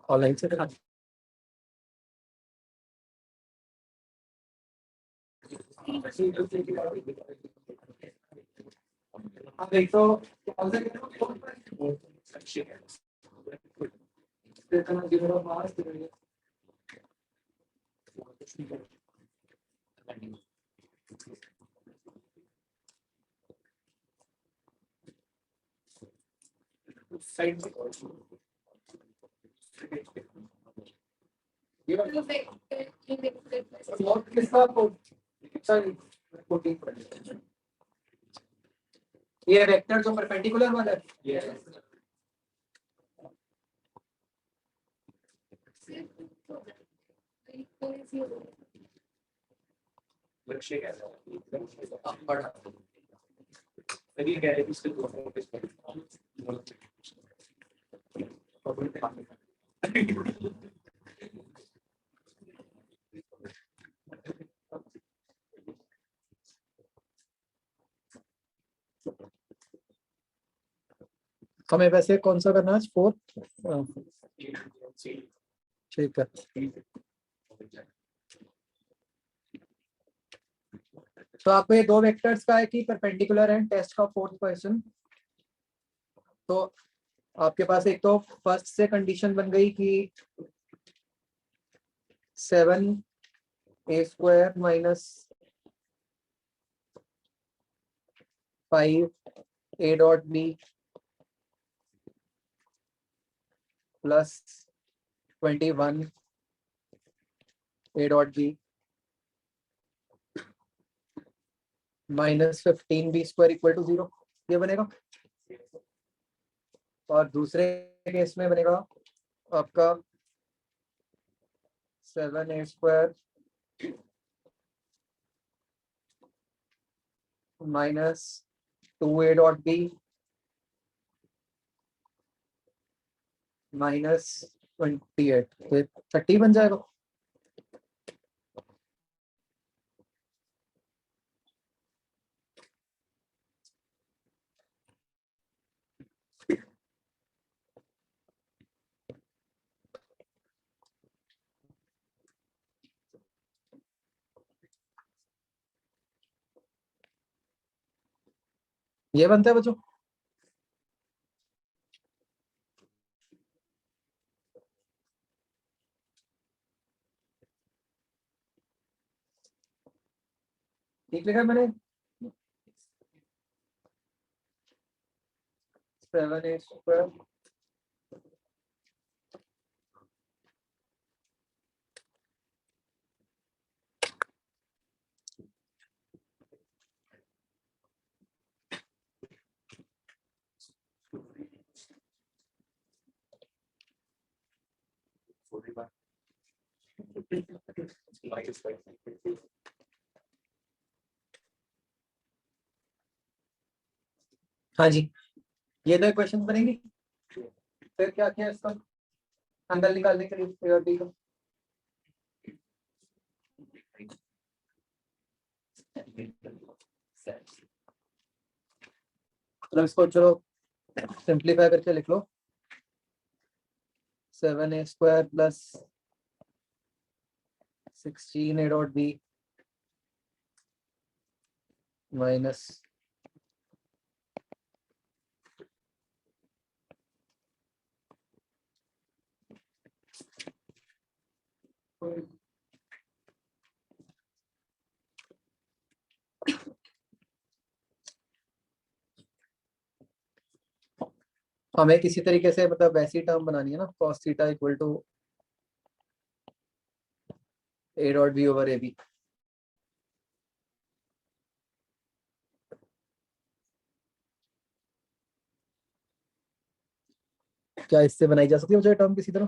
Online से करा एक तो साइड ये वेक्टर जो परपेंडिकुलर वाला है लक्ष्य क्या है हमें वैसे कौन सा करना है 4 ठीक है। तो आपको ये दो वेक्टर्स का है कि परपेंडिकुलर है टेस्ट का 4th क्वेश्चन। तो आपके पास एक तो फर्स्ट से कंडीशन बन गई कि 7a² minus 5a.b plus 21a.b minus 15b² equal to 0 ये बनेगा। और दूसरे केस में बनेगा आपका 7a² माइनस 2a.b माइनस 28 30 बन जाएगा। ये बनता है बच्चों। ठीक लिखा मैंने 7a² हाँ जी ये दो क्वेश्चन बनेंगे। फिर क्या किया इसका एंगल निकालने के लिए A और B का मतलब इसको चलो सिंप्लीफाई करके लिख लो 7a² plus 16a dot b minus हमें किसी तरीके से मतलब वैसी टर्म बनानी है ना, cos theta equal to a dot b over a b. क्या इससे बनाई जा सकती है मुझे टर्म किसी तरह?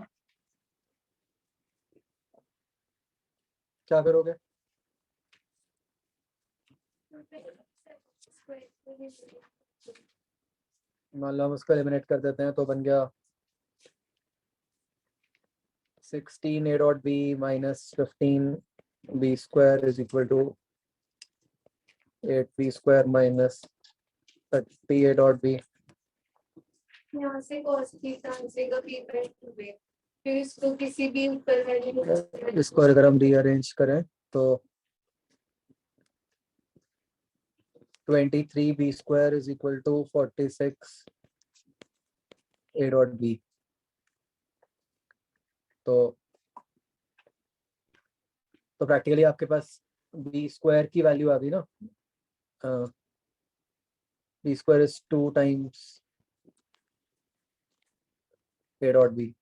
क्या करोगे? मान लो हम उसको एलिमिनेट कर देते हैं तो बन गया 16a dot b minus 15b² is equal to 8b² minus 30a dot b. यहाँ से cos theta answer b by 2a, फिर इसको किसी भी ऊपर वैल्यू इसको अगर हम रीअरेंज करें तो 23b² is equal to 46a dot b. तो प्रैक्टिकली आपके पास b² की वैल्यू आ गई ना, b² इज 2 times a dot b.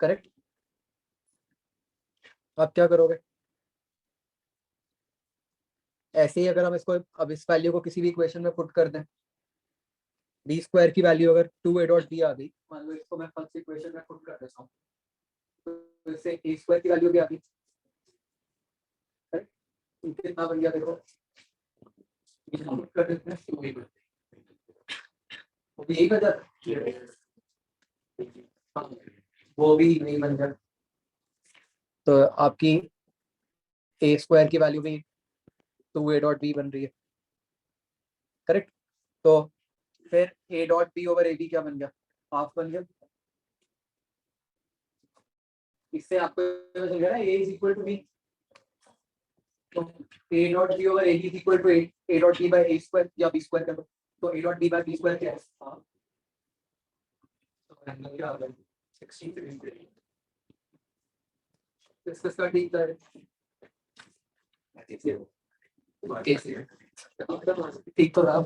Correct. आप क्या करोगे? ऐसे ही अगर हम इसको अब इस वैल्यू को किसी भी इक्वेशन में पुट कर दें, b² की वैल्यू अगर 2a डॉट बी आ गई, मान लो इसको मैं फर्स्ट इक्वेशन में पुट कर देता हूँ तो इससे a² की वैल्यू भी आ गई। कितना बन गया देखो, पुट कर देते हैं वो भी यही बन जाता है। हाँ, वो भी नहीं बन जाता। तो आपकी a² की वैल्यू भी 2a डॉट बी बन रही है। करेक्ट। तो फिर a dot b over a b क्या बन गया? हाफ बन गया। इससे आपको पता चल गया ना a is equal to b। तो a dot b over a b is equal to a dot b by a² या b² कर दो। तो a dot b bye b² क्या है? हाँ, तो एंगल क्या आ गया? 60 डिस्कस कर ठीक है। ठीक तो रहा।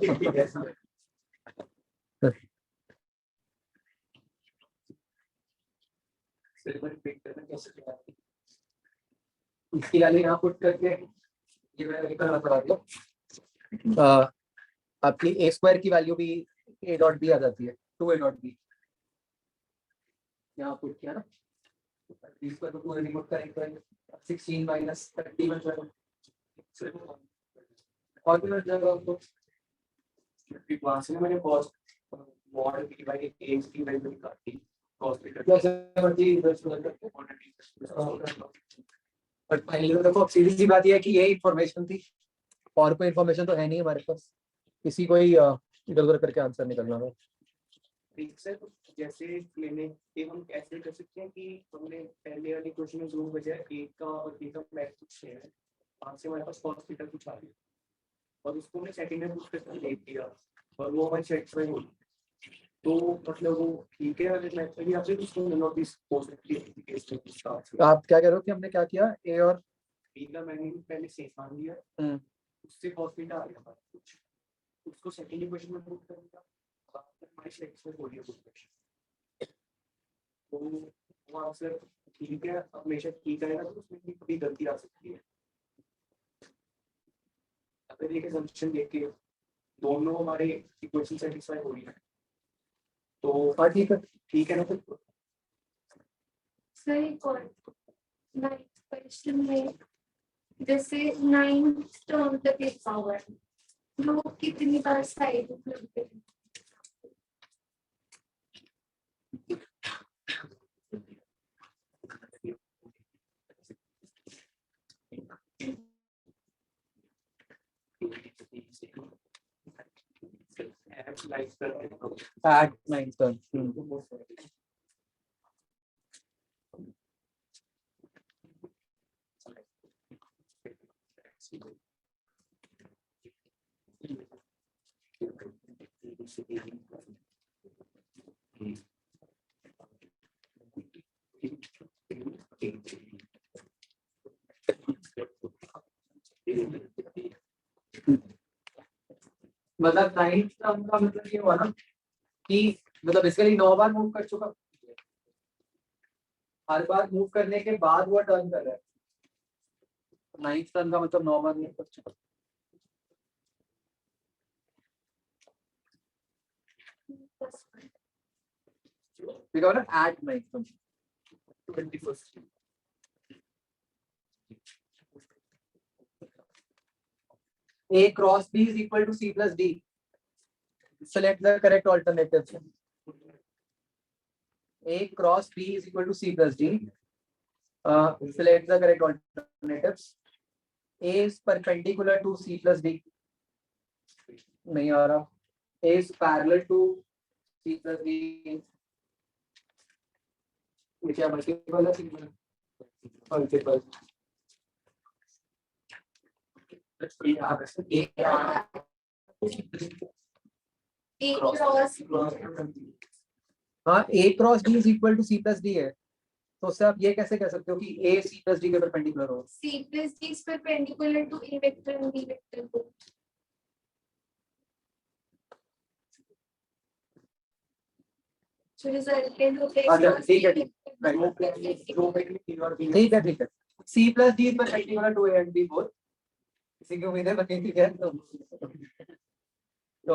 इसकी वैल्यू यहाँ पुट करके ये वैल्यू निकालना पड़ा तो आपकी a² की वैल्यू भी a डॉट बी आ जाती है, 2a डॉट बी। यहाँ पुट किया ना, b² को पूरे रिमूव करेंगे 16 माइनस 30 बन जाएगा। और भी बन जाएगा आपको वहां से मैंने cos mod b by a की वैल्यू निकाली cos थीटा जैसे मर्जी बट फाइनली तो देखो सीधी सी बात यह है कि ये इंफॉर्मेशन थी और कोई इंफॉर्मेशन तो है नहीं हमारे पास, किसी को ही इधर उधर करके आंसर निकलना है। ठीक सर, तो जैसे मैंने ये हम कैसे कर सकते हैं कि हमने पहले वाली क्वेश्चन में जो बचा एक का और बी का मैथ कुछ है, वहाँ से हमारे पास cos थीटा कुछ आ गया और उसको हमने सेकंड में पुट करके देख दिया और वो हमारी सेटिस्फाई हो गई। तो मतलब वो ठीक है अगर मैथ में भी आपसे उसको नॉट दिस पॉसिबिलिटी केस में तो आप क्या कह रहे हो कि हमने क्या किया, ए और बी का मैंने पहले सेफ मान लिया, उससे cos थीटा आ गया हमारा कुछ, उसको सेकंड इक्वेशन में पुट कर दिया, हमारी सेटिस्फाई हो गई कुछ। तो वहाँ से ठीक है, हमेशा ठीक आएगा तो उसमें भी कभी गलती आ सकती है। अगर एक assumption लेके दोनों हमारे इक्वेशन सेटिस्फाई हो रही है तो हाँ ठीक है ना। फिर सर एक और 9th क्वेश्चन में जैसे 9th टर्म तक लिखा हुआ है, लोग कितनी बार साइड करते हैं? लाइक करते हैं at ninth turn. मतलब नाइन्थ टर्म का मतलब ये हुआ ना कि मतलब बेसिकली 9 बार मूव कर चुका, हर बार मूव करने के बाद वो टर्न कर रहा है। नाइन्थ टर्न का मतलब 9 बार मूव कर चुका। देखो ना at ninth turn 21st A cross B is equal to C plus D. Select the correct alternative. A cross B is equal to C plus D. Select the correct alternatives. A is perpendicular to C plus D. नहीं आ रहा. A is parallel to C plus D. ये क्या multiple है? Singular. Multiple. A cross हाँ A cross D is equal to C plus D है, तो उससे आप ये कैसे कह सकते हो कि A C plus D के परपेंडिकुलर हो? C plus D is perpendicular to A vector and B vector both. So resultant होते हैं अच्छा, cross ठीक है, B ठीक vector ठीक है, ठीक है. C plus D is perpendicular to A and B both. किसी की उम्मीद है बनी ठीक है तो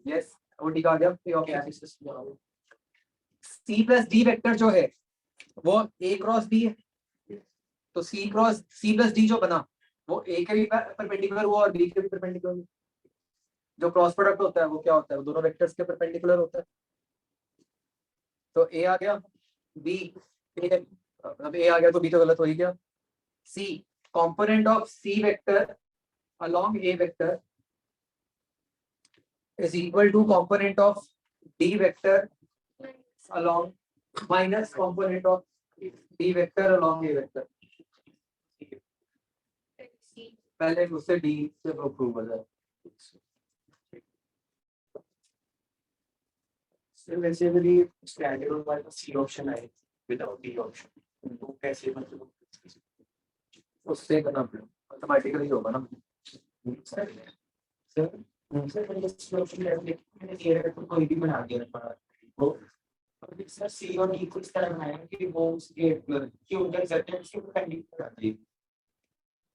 यस वो ठीक आ गया. C plus D वेक्टर जो है वो A क्रॉस B है, तो C plus D जो बना वो A के भी परपेंडिकुलर हुआ और B के भी परपेंडिकुलर. जो क्रॉस प्रोडक्ट होता है वो क्या होता है? वो दोनों वेक्टर्स के परपेंडिकुलर होता है. तो A आ गया, B ठीक है, अब A आ गया तो B तो गलत हो ही गया. C component of C vector along A vector is equal to component of D vector along minus component of D vector along A vector. पहले उससे D से प्रूव हो जाए. So basically standard वाला का C option है without D option. तो कैसे मतलब उससे करना पड़ेगा, ऑटोमेटिकली होगा ना. सर मैंने इस ऑप्शन मैंने ये तो कोई भी बना दिया था वो अब सर C और D को इस तरह बनाया कि वो उसके कि उनका रिजल्टेंट के परपेंडिकुलर आती है.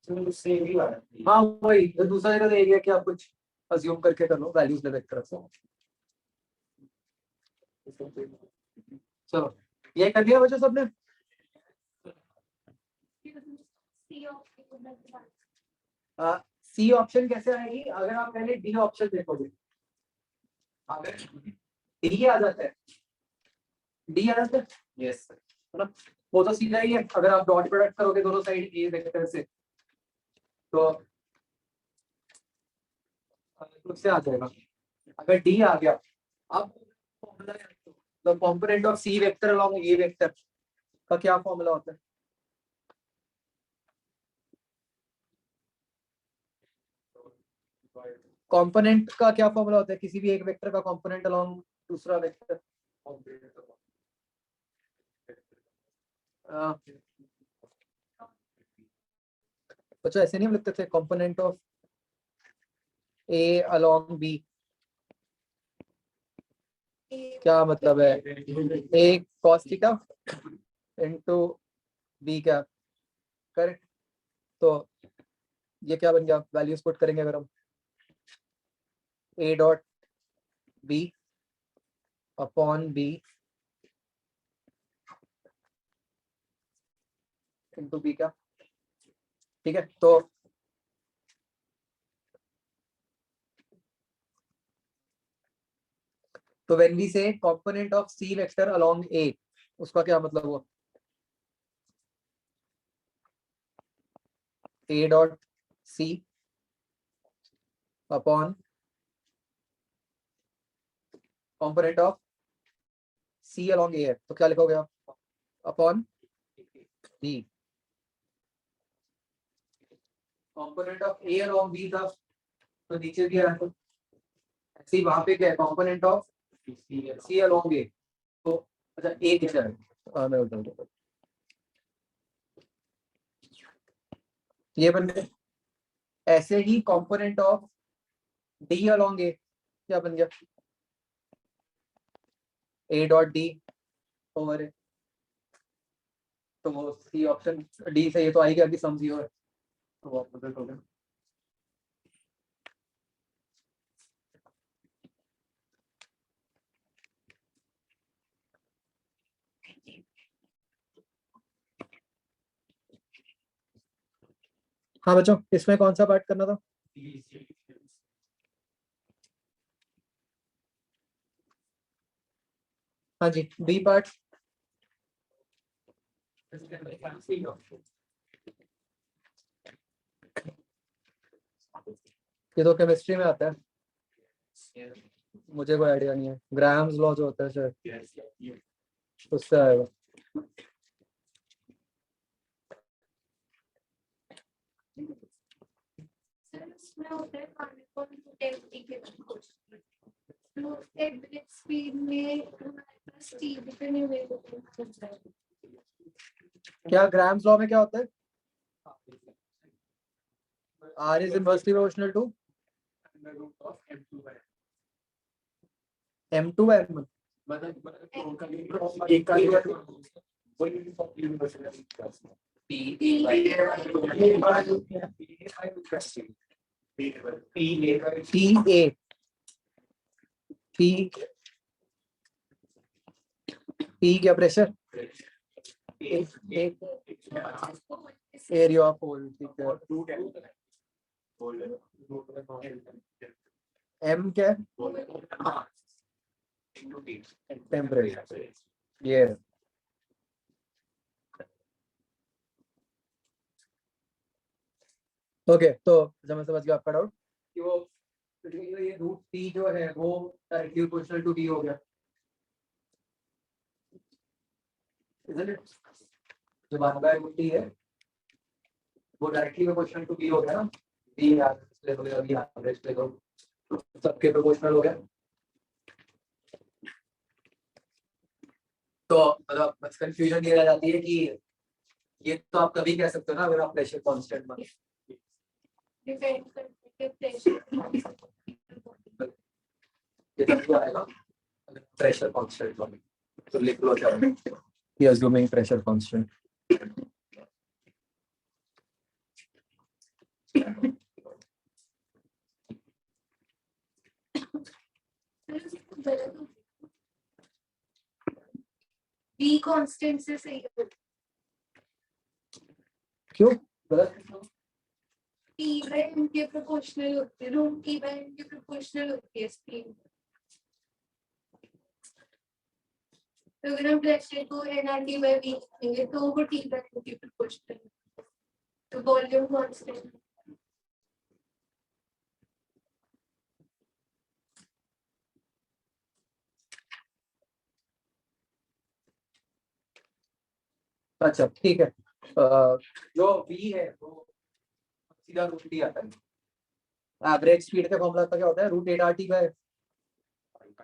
तो उससे भी आ रहा है. हाँ वही, तो दूसरा जगह ये है कि आप कुछ अज्यूम करके कर लो वैल्यूज ले वेक्टर से. चलो ये कर दिया बच्चों सबने. C option सी ऑप्शन कैसे आएगी? अगर आप पहले डी ऑप्शन देखोगे, अगर डी आ जाता है, डी आ जाता है यस मतलब वो तो सीधा ही है. अगर आप डॉट प्रोडक्ट करोगे दोनों साइड ए वेक्टर से तो उससे आ जाएगा. अगर डी आ गया, अब the component of C vector along A vector का क्या फॉर्मूला होता है? कंपोनेंट का क्या फॉर्मूला होता है किसी भी एक वेक्टर का कंपोनेंट अलोंग दूसरा वेक्टर? बच्चों ऐसे नहीं हम लिखते थे component of A along B? क्या मतलब है? A cos theta into B क्या करेक्ट. तो ये क्या बन गया? वैल्यूज पुट करेंगे अगर हम A dot B upon B into B क्या. ठीक है, तो when we say component of C vector along A, उसका क्या मतलब हुआ? A dot C upon component of C along A है, तो क्या लिखोगे आप? Upon B. Component of A along B था, तो नीचे दिया है, तो ऐसे ही वहां पे क्या है? कंपोनेंट ऑफ सी अलोंग ए। तो अच्छा ए कितना है? मैं बताऊँ, ये बन गया। ऐसे ही कंपोनेंट ऑफ डी अलोंग ए क्या बन गया? ए डॉट डी ओवर ए। तो वो सी ऑप्शन डी से ये तो आएगा कि सम 0 है, तो वो ऑपोजिट हो गया। हाँ बच्चों, इसमें कौन सा पार्ट करना था? हाँ जी, बी पार्ट। ये तो केमिस्ट्री में आता है, मुझे कोई आइडिया नहीं है। ग्राहम्स लॉ जो होता है शायद उससे आएगा। सर इसमें होता है तो एवरेज स्पीड में हमारे पास टी डिपेंड होता है। क्या ग्राहम्स लॉ में क्या होता है? R is inversely proportional to M2M। P क्या? प्रेशर, एरिया ऑफ होल, ठीक है। M क्या है? टेम्परेचर, ये है। ओके, तो जब मैं समझ गया आपका डाउट कि वो ये रूट टी जो है वो डायरेक्टली प्रोपोर्शनल टू डी हो गया, isn't it? जो 1/√T है वो डायरेक्टली प्रोपोर्शनल टू डी हो गया ना। डी ले लो, अभी एवरेज ले लो, सबके प्रोपोर्शनल हो गया। तो मतलब बस कंफ्यूजन ये रह जाती है कि ये तो आप कभी कह सकते हो ना, अगर आप प्रेशर कांस्टेंट मान, डिपेंड करते हैं प्रेशर कितना आएगा प्रेशर कांस्टेंट मान, तो लिख लो चाहे कि assuming pressure constant. Be constant से सही है। क्यों गलत? टी बाय एम के प्रोपोर्शनल होती है, रूट टी बाय एम के प्रोपोर्शनल होती है स्पीड। तो अगर हम प्रेशर को एनआरटी बाय वी लिखेंगे तो वो टी बाय एम के प्रोपोर्शनल, तो वॉल्यूम कांस्टेंट। अच्छा ठीक है, जो V है वो सीधा रूट टी आता है। एवरेज स्पीड का फॉर्मूला क्या होता है? √8RT बाय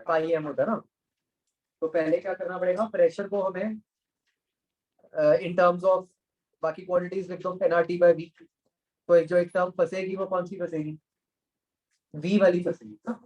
पाई एम होता है ना। तो पहले क्या करना पड़ेगा? प्रेशर को हमें इन टर्म्स ऑफ बाकी क्वांटिटीज लिख दो, nRT बाय V। तो एक जो एक टर्म फंसेगी वो कौन सी फंसेगी? V वाली फंसेगी ना।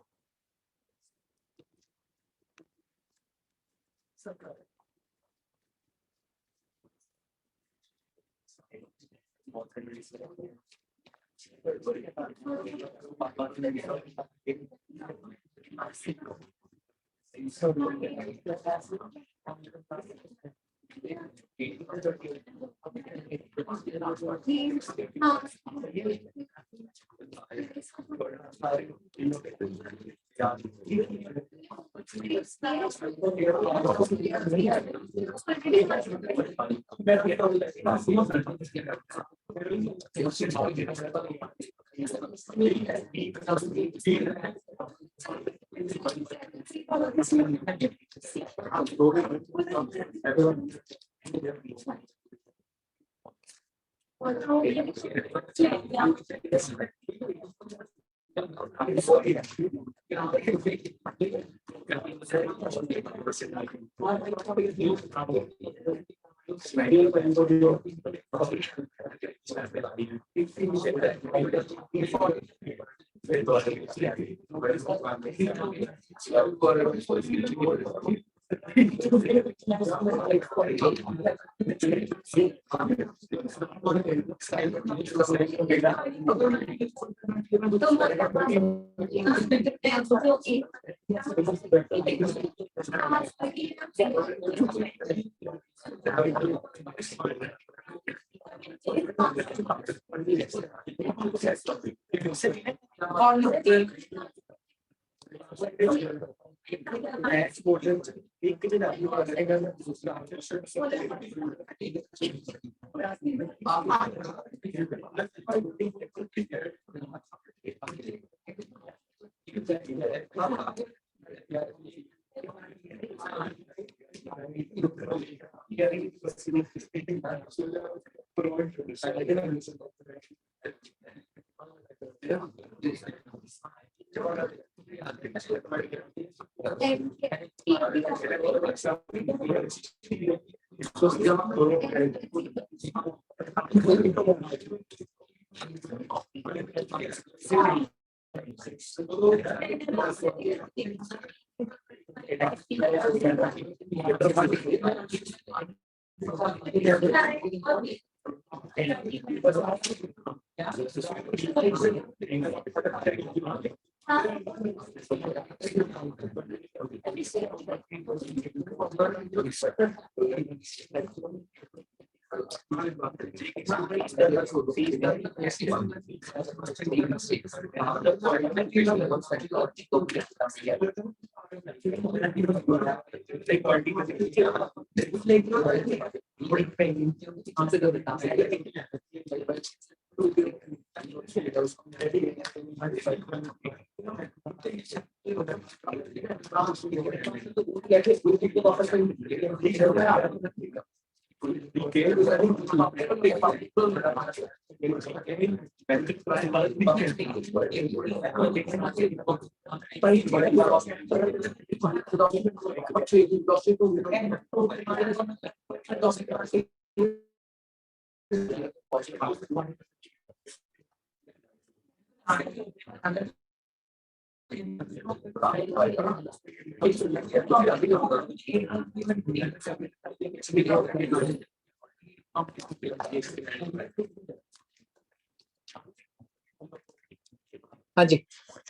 हाँ जी,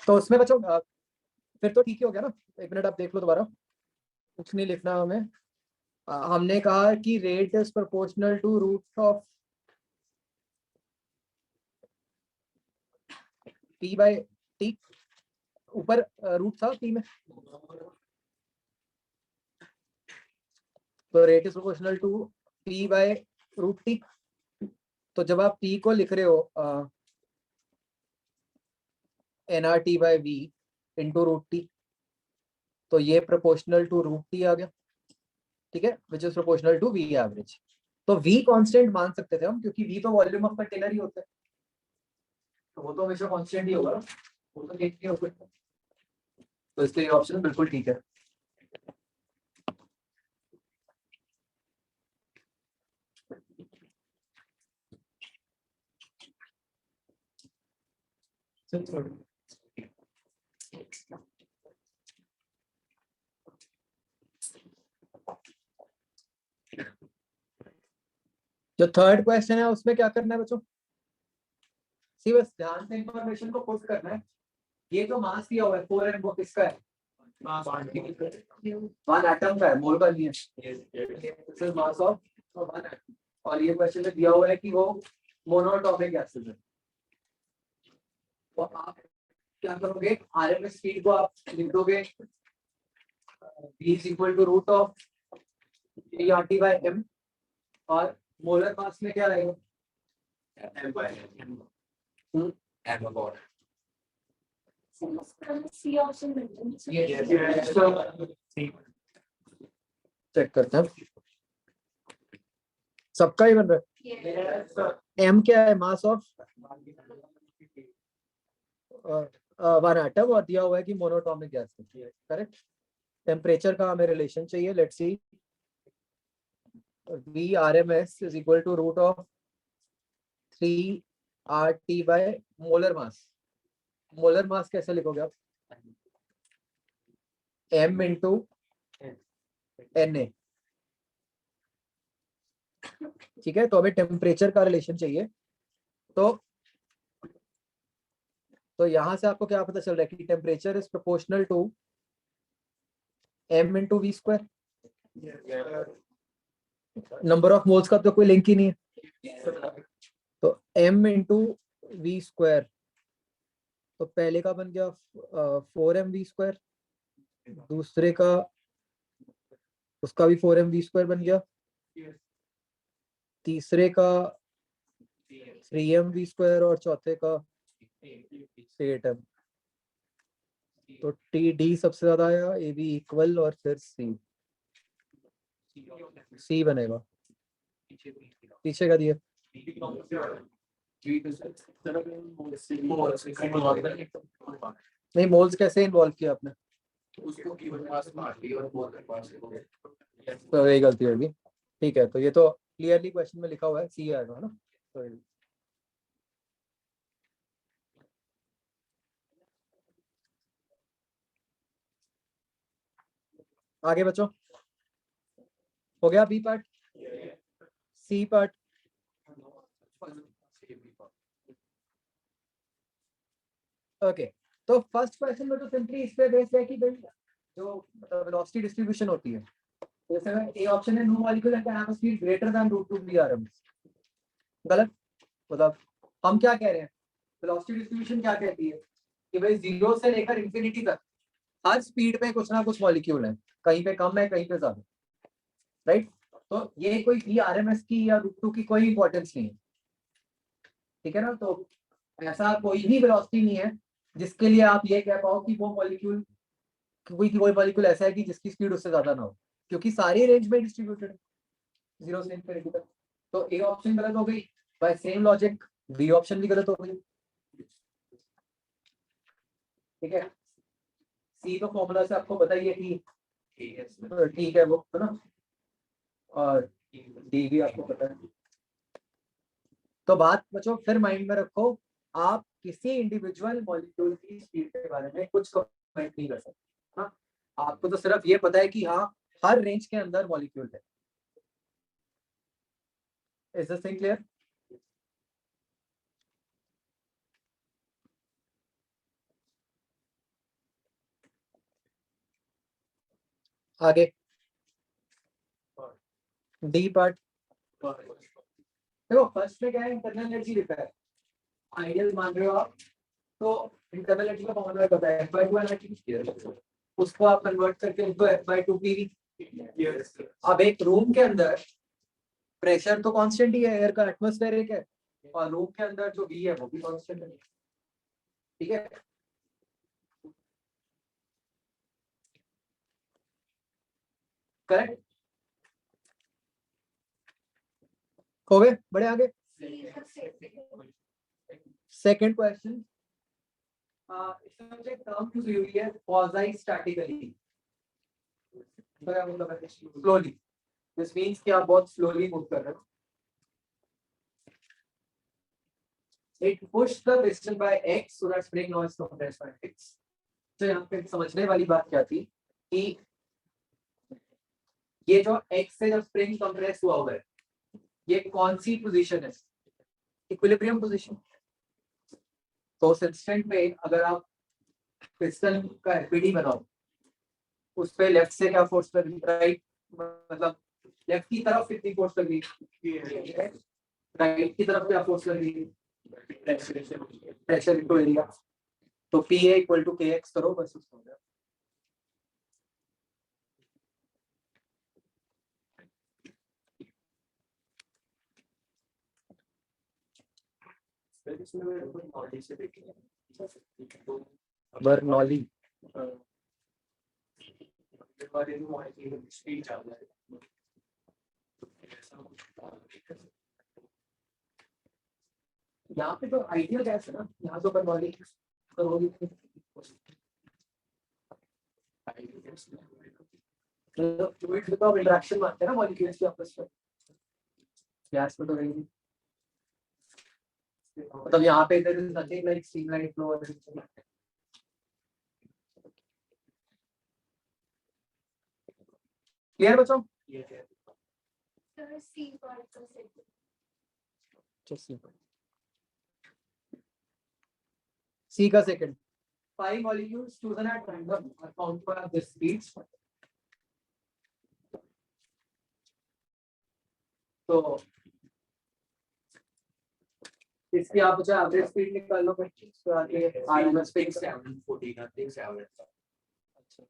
तो उसमें बच्चों फिर तो ठीक ही हो गया ना। एक मिनट आप देख लो दोबारा, कुछ नहीं लिखना हमें। हमने कहा कि rate is proportional to root of p by T. ऊपर रूट था p में, तो rate is proportional to p by root T. तो जब आप p को लिख रहे हो nRT by v into root T, तो ये प्रोपोर्शनल टू रूट टी आ गया, ठीक है, which is proportional to v average. तो v कांस्टेंट मान सकते थे हम, क्योंकि v तो वॉल्यूम ऑफ कंटेनर ही होता है, तो वो तो हमेशा कांस्टेंट ही होगा, वो तो एक ही होगा। तो इसलिए ऑप्शन बिल्कुल ठीक है। जो थर्ड क्वेश्चन है उसमें क्या करना है बच्चों, सी बस ध्यान से इंफॉर्मेशन को पुट करना है। ये जो मास दिया हुआ है 4m वो किसका है, वन एटम का है, मोल का नहीं है। Mass of one atom. और ये क्वेश्चन में दिया हुआ है कि वो मोनोटॉपिक गैसेस है। तो आप क्या करोगे, आरएमएस स्पीड को आप लिख दोगे v is equal to root of RT by m, और मोलर मास में क्या रहेगा सी ऑप्शन चेक करते हैं, सबका ही बन रहा है। एम क्या है? मास ऑफ वन एटम, और दिया हुआ है कि मोनोटॉमिक गैस है, करेक्ट। टेम्परेचर का हमें रिलेशन चाहिए, let's see. V R M S is equal to root of 3 R T by molar mass. Molar mass कैसे लिखोगे आप? एम इंटू एन ए, ठीक है। तो हमें टेम्परेचर का रिलेशन चाहिए। तो यहां से आपको क्या पता चल रहा है कि temperature is proportional to M into V square. Number of moles का तो कोई लिंक ही नहीं है, तो m इंटू वी स्क्वायर, तो पहले का बन गया 4m वी स्क्वायर, दूसरे का उसका भी 4m वी स्क्वायर बन गया, तीसरे का 3m वी स्क्वायर, और चौथे का 8m। तो टी डी सबसे ज्यादा आया, ए बी इक्वल, और फिर सी बनेगा। पीछे का दिया नहीं, मोल्स कैसे इन्वॉल्व किया आपने? तो यही गलती होगी, ठीक है। तो ये तो क्लियरली क्वेश्चन में लिखा हुआ है, सी आएगा ना। तो आगे बच्चों, हो गया B part. C part, okay. तो फर्स्ट क्वेश्चन में तो सिंपली इस पे बेस्ड है कि भाई जो वेलोसिटी डिस्ट्रीब्यूशन होती है, जैसे ए ऑप्शन है no molecule can have a speed greater than √2 VRMS। गलत। मतलब हम क्या कह रहे हैं, वेलोसिटी डिस्ट्रीब्यूशन क्या कहती है कि भाई 0 से लेकर इंफिनिटी तक हर स्पीड पे कुछ ना कुछ मॉलिक्यूल है, कहीं पे कम है कहीं पे ज्यादा, राइट। तो ये कोई VRMS की या √2 की कोई इंपॉर्टेंस नहीं है, ठीक है ना। तो ऐसा कोई भी वेलोसिटी नहीं है जिसके लिए आप ये कह पाओ कि वो मॉलिक्यूल, कोई मॉलिक्यूल ऐसा है कि जिसकी स्पीड उससे ज्यादा ना हो, क्योंकि सारी रेंज में डिस्ट्रीब्यूटेड है 0 से इंफिनिटी तक। तो ए ऑप्शन गलत हो गई, by same logic B option भी गलत हो गई, ठीक है। सी तो फॉर्मूला से आपको पता ही है कि ठीक है वो, है ना, और डी भी आपको पता है। तो बात बच्चों फिर माइंड में रखो, आप किसी इंडिविजुअल मॉलिक्यूल की स्पीड के बारे में कुछ कमेंट नहीं कर सकते, हाँ। आपको तो सिर्फ ये पता है कि हाँ हर रेंज के अंदर मॉलिक्यूल है। Is this thing clear? आगे डी पार्ट, देखो फर्स्ट में क्या है, इंटरनल एनर्जी लिखा है, आइडियल मान रहे हो आप, तो इंटरनल एनर्जी का फॉर्मूला पता है F/2 एनर्जी, उसको आप कन्वर्ट करके उसको F/2 पीवी। अब एक रूम के अंदर प्रेशर तो कांस्टेंट ही है, एयर का एटमॉस्फेरिक है, और रूम के अंदर जो V है वो भी कांस्टेंट है, ठीक है। करेक्ट हो गए, बड़े आगे। सेकंड क्वेश्चन, इसमें मुझे टर्म यूज हुई है quasi statically, slowly, this means कि आप बहुत स्लोली मूव कर रहे हो। It pushed the piston by X so that spring was compressed by X. तो यहाँ पे समझने वाली बात क्या थी कि ये जो X से जब स्प्रिंग कंप्रेस हुआ है, ये कौन सी पोजीशन है? Equilibrium position. तो उस इंस्टेंट में अगर आप पिस्टन का एफपीडी बनाओ, उस पे लेफ्ट से क्या फोर्स लग रही, राइट, मतलब लेफ्ट की तरफ कितनी फोर्स लग रही है, राइट की तरफ क्या फोर्स लग रही है, प्रेशर इनटू एरिया। तो पी ए इक्वल टू के एक्स करो, बस उसको हो गया। बर्नौली वाले जो मॉलिक्यूल स्पीड ज्यादा है ऐसा कुछ यहाँ पे तो आइडियल गैस है ना, यहाँ तो बर्नौली करोगी फ्लूइड में तो अब इंटरेक्शन मानते हैं ना मॉलिक्यूल्स की आपस में, गैस में तो नहीं। मतलब यहाँ पे there is nothing like streamline flow or anything like that. Clear बच्चों? ये है Sir, C particle second. C का second. 5 molecules chosen at random are found to have this speeds. तो इसकी आप बच्चा एवरेज स्पीड निकाल लो, फिर उसके आगे आरएमएस स्पीड 740 का 7 अच्छा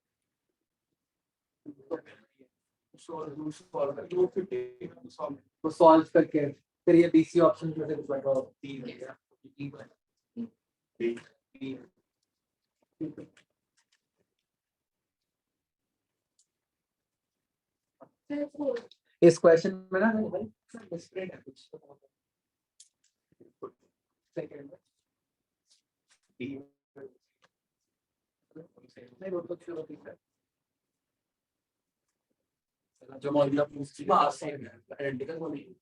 तो सॉल्व करके फिर ये बीसी ऑप्शन जो है बन रहा हो 3 है Sir, 4. इस क्वेश्चन में ना डिफरेंट है कुछ सेकंड नहीं वो तो चलो ठीक है जो मॉड्यूलर पूछती है सेम है आइडेंटिकल मॉलिक्यूल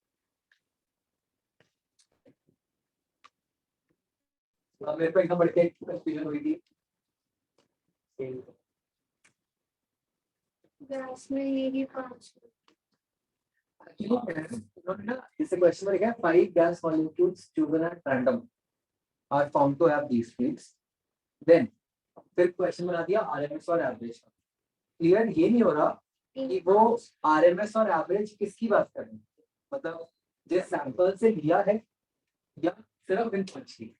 अब मेरे को एकदम बड़ी कंफ्यूजन हुई थी गैस में यही 5. जैसे क्वेश्चन में लिखा है 5 gas molecules chosen at random are found to have these speeds, then फिर क्वेश्चन बना दिया आरएमएस और एवरेज। क्लियर ये नहीं हो रहा कि वो आरएमएस और एवरेज किसकी बात कर रहे हैं, मतलब जिस सैंपल से लिया है या सिर्फ इन पंच की,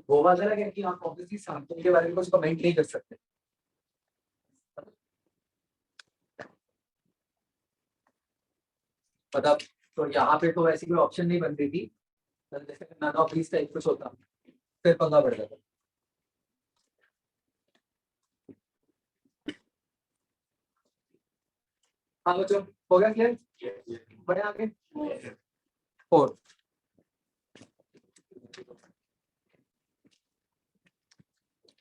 वो बात अलग है कि आप ऑब्वियसली सैंपल के बारे में कुछ कमेंट नहीं कर सकते। मतलब तो यहाँ पे तो ऐसी कोई ऑप्शन नहीं बनती थी, जैसे नन ऑफ दीस टाइप कुछ होता फिर पंगा बढ़ जाता। हाँ बच्चों हो गया क्लियर, बढ़े आगे 4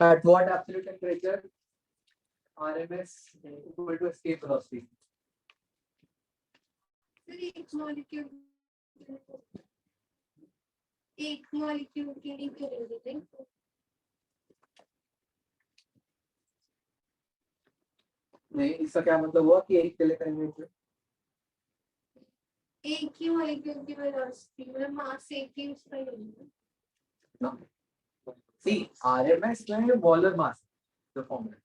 at what absolute temperature RMS equal to escape velocity? Sir, एक मॉलिक्यूल के लिए करेंगे नहीं? नहीं इसका क्या मतलब हुआ कि एक के लिए करेंगे एक ही मॉलिक्यूल की वेलोसिटी मतलब मास एक ही उसका ही होगा ना। सी आरएमएस में मोलर मास जो फॉर्मूला,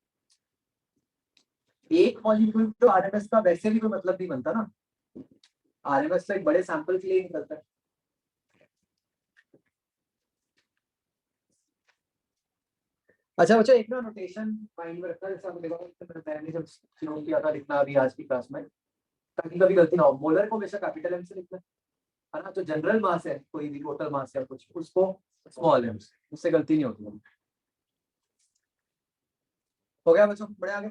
एक मॉलिक्यूल तो आरएमएस का वैसे भी कोई मतलब नहीं बनता ना, आरएमएस तो एक बड़े सैंपल के लिए निकलता है। अच्छा बच्चा एक ना नोटेशन माइंड में रखना, जैसे आपको देखा मैंने जब शुरू किया था लिखना अभी आज की क्लास में, कभी कभी गलती ना हो, मोलर को हमेशा कैपिटल एम से लिखना है ना, जो जनरल मास है कोई भी टोटल मास है कुछ उसको स्मॉल एम से, उससे गलती नहीं होती। हो गया बच्चों, बढ़े आगे।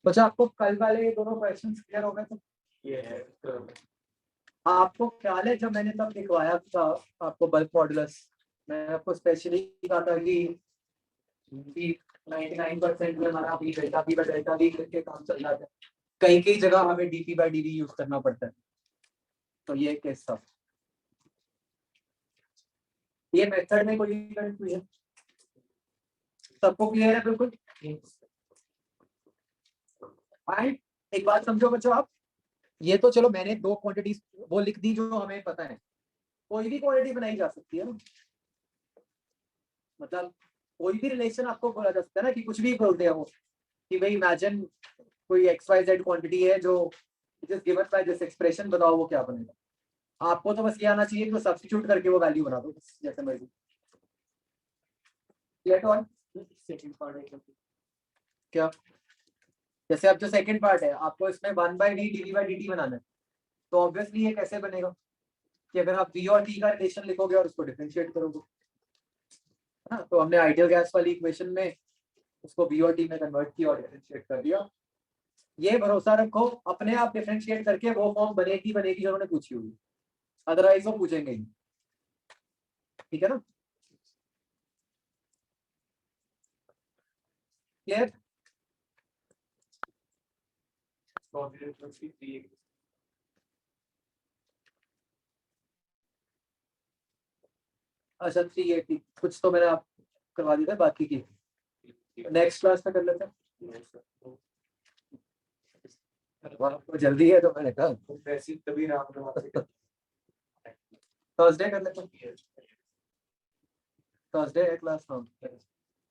बच्चा आपको कल वाले दोनों क्वेश्चंस क्लियर हो गए तो आपको ख्याल है जब मैंने तब लिखवाया था आपको बल्क मॉडुलस, मैंने आपको स्पेशली कहा था कि 99% में हमारा B delta B by delta B करके काम चल रहा था, कई कई जगह हमें डीपी बाय डीवी यूज करना पड़ता है, तो ये केस था। ये मेथड में कोई कंफ्यूजन सबको क्लियर है बिल्कुल? एक बात समझो बच्चों आप, ये तो चलो मैंने 2 क्वांटिटीज वो लिख दी जो हमें पता है, कोई भी क्वांटिटी बनाई जा सकती है ना, मतलब कोई भी रिलेशन आपको बोला जा सकता है ना कि कुछ भी बोलते हैं वो कि भाई इमेजिन कोई XYZ क्वांटिटी है जो it is given by this expression, बताओ वो क्या बनेगा। आपको तो बस ये आना चाहिए कि सब्स्टिट्यूट करके वो वैल्यू बना दो जैसे मर्जी। लेट ऑन सेकंड पार्ट है क्या, जैसे अब जो सेकंड पार्ट है आपको इसमें 1/d dv/dt बनाना है, तो ऑब्वियसली ये कैसे बनेगा कि अगर आप v और t का रिलेशन लिखोगे और उसको डिफरेंशिएट करोगे, है ना। तो हमने आइडियल गैस वाली इक्वेशन में उसको v और t में कन्वर्ट किया और डिफरेंशिएट कर दिया। ये भरोसा रखो अपने आप डिफरेंशिएट करके वो फॉर्म बनेगी जो उन्होंने पूछी होगी, अदरवाइज वो पूछेंगे ही, ठीक है ना। क्लियर। अच्छा 380 कुछ तो मैंने आप करवा दिया था, बाकी की नेक्स्ट क्लास में कर लेते हैं। आपको जल्दी है तो मैंने कहा वैसे तभी ना आपने थर्सडे कर लेते हैं। थर्सडे है क्लास में,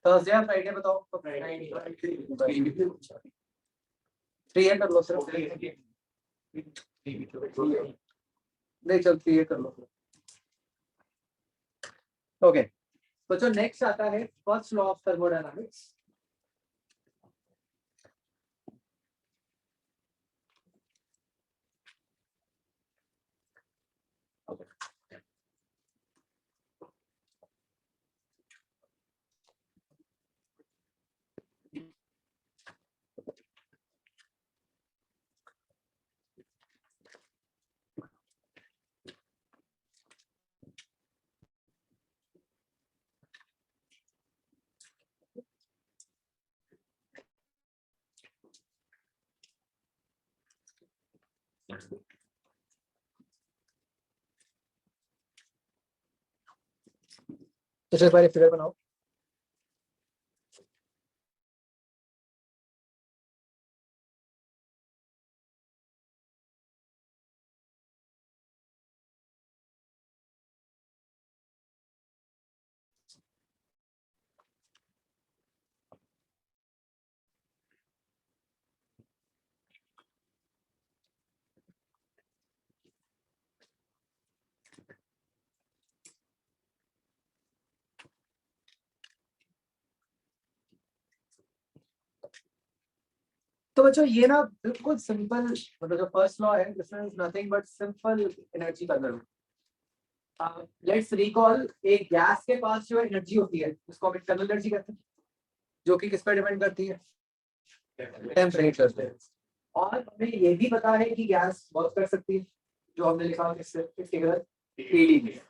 थर्सडे या फ्राइडे बताओ तो फ्री है कर लो सिर्फ, नहीं चल फ्री है कर लो। ओके तो जो नेक्स्ट आता है फर्स्ट लॉ ऑफ थर्मोडायनामिक्स। तो चलो पहले फिगर बनाओ। तो बच्चों ये ना बिल्कुल सिंपल, मतलब जो फर्स्ट लॉ है this is nothing but simple energy conservation. Let's recall एक गैस के पास जो एनर्जी होती है उसको हम इंटरनल एनर्जी कहते हैं, जो कि किस पर डिपेंड करती है, टेम्परेचर पे। और हमें ये भी पता है कि गैस वर्क कर सकती है, जो हमने लिखा किससे, इंटीग्रल ईडी में।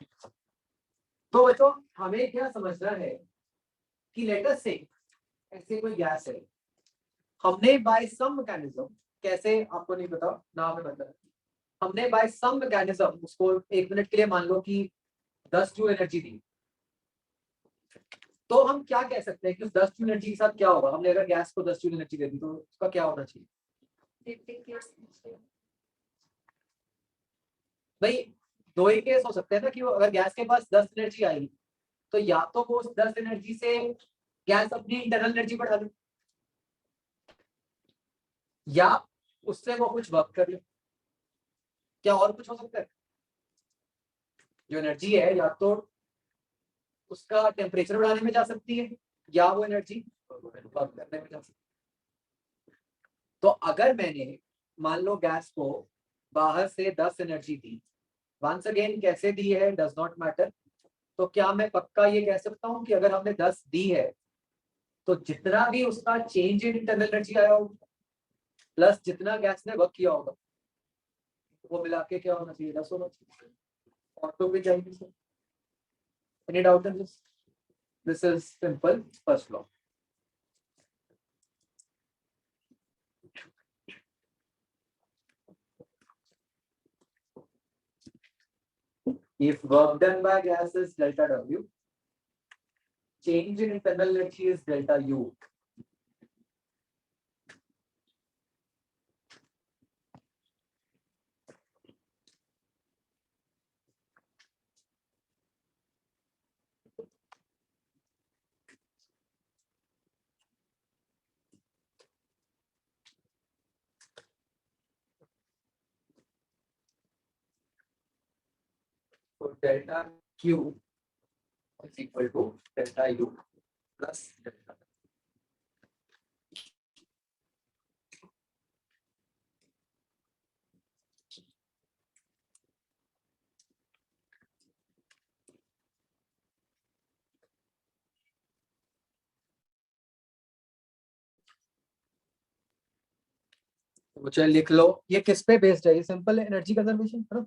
तो बच्चों हमें क्या समझना है कि लेट अस से ऐसे कोई गैस है, हमने बाय सम मैकेनिज्म, कैसे आपको नहीं पता, नाम है मतलब, हमने बाय सम मैकेनिज्म उसको 1 मिनट के लिए मान लो कि 10 जूल एनर्जी दी, तो हम क्या कह सकते हैं कि उस 10 जूल एनर्जी के साथ क्या होगा। हमने अगर गैस को 10 जूल एनर्जी दे दी तो उसका क्या होना चाहिए भाई। दो ही केस हो सकते हैं ना कि वो अगर गैस के पास 10 एनर्जी आएगी तो या तो वो उस 10 एनर्जी से गैस अपनी इंटरनल एनर्जी बढ़ा ले, या उससे वो कुछ वर्क कर ले। क्या और कुछ हो सकता है? जो एनर्जी है या तो उसका टेम्परेचर बढ़ाने में जा सकती है या वो एनर्जी वर्क करने में जा सकती है। तो अगर मैंने मान लो गैस को बाहर से 10 एनर्जी दी, वंस अगेन कैसे दी है डज नॉट मैटर, तो क्या मैं पक्का ये कह सकता हूँ कि अगर हमने 10 दी है तो जितना भी उसका चेंज इन इंटरनल एनर्जी आया होगा प्लस जितना गैस ने वर्क किया होगा वो मिला के क्या होना चाहिए, 10 होना चाहिए। ऑटो भी चाहिए। Any doubt in this? This is simple first law. If work done by gas is delta W, change in internal energy is delta U. तो delta Q is equal to delta U plus delta. तो चलिए लिख लो, ये किस पे based है? ये simple energy conservation है ना।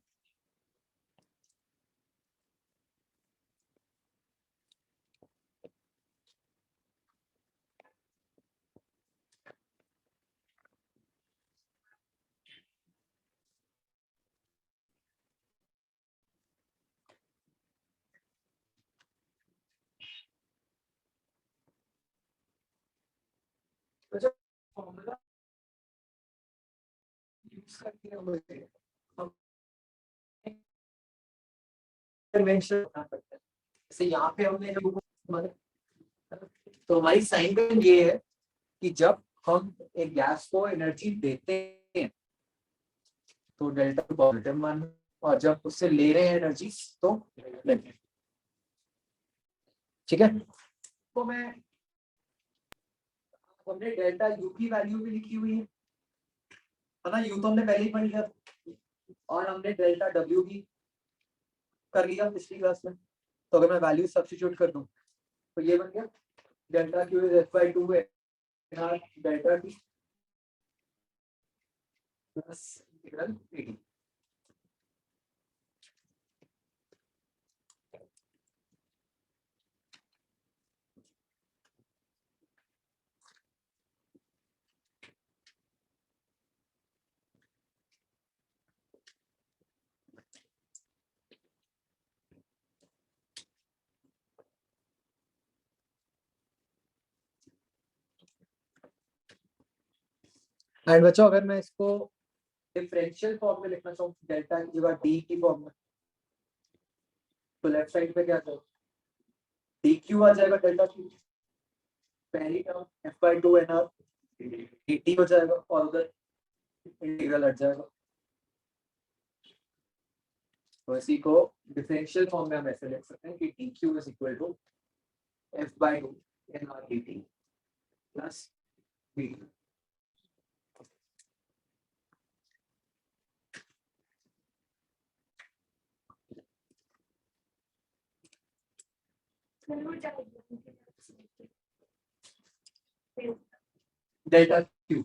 तो जब फॉर्मूला यूज करके हम कन्वेंशन बना सकते हैं। जैसे यहाँ पे हमने जो तो हमारी साइन कंडीशन ये है कि जब हम एक गैस को एनर्जी देते हैं तो डेल्टा पॉजिटिव मान, और जब उससे ले रहे हैं एनर्जी तो नेगेटिव। ठीक है, तो मैं हमने डेल्टा यू की वैल्यू भी लिखी हुई है ना, यू तो हमने पहले ही पढ़ लिया, और हमने डेल्टा डब्ल्यू भी कर लिया पिछली क्लास में। तो अगर मैं वैल्यू सब्स्टिट्यूट कर दूं तो ये बन गया delta Q is F by two है delta T plus integral D. And बच्चों अगर मैं इसको डिफरेंशियल फॉर्म में लिखना चाहूँ डेल्टा की जगह डी की फॉर्म में, तो लेफ्ट साइड पे क्या था, डी क्यू आ जाएगा डेल्टा क्यू, पहली term F by two N R D T हो जाएगा, और उधर इंटीग्रल हट जाएगा। तो इसी को डिफरेंशियल फॉर्म में हम ऐसे लिख सकते हैं कि D Q is equal to F by two N R D T plus B T. Delta Q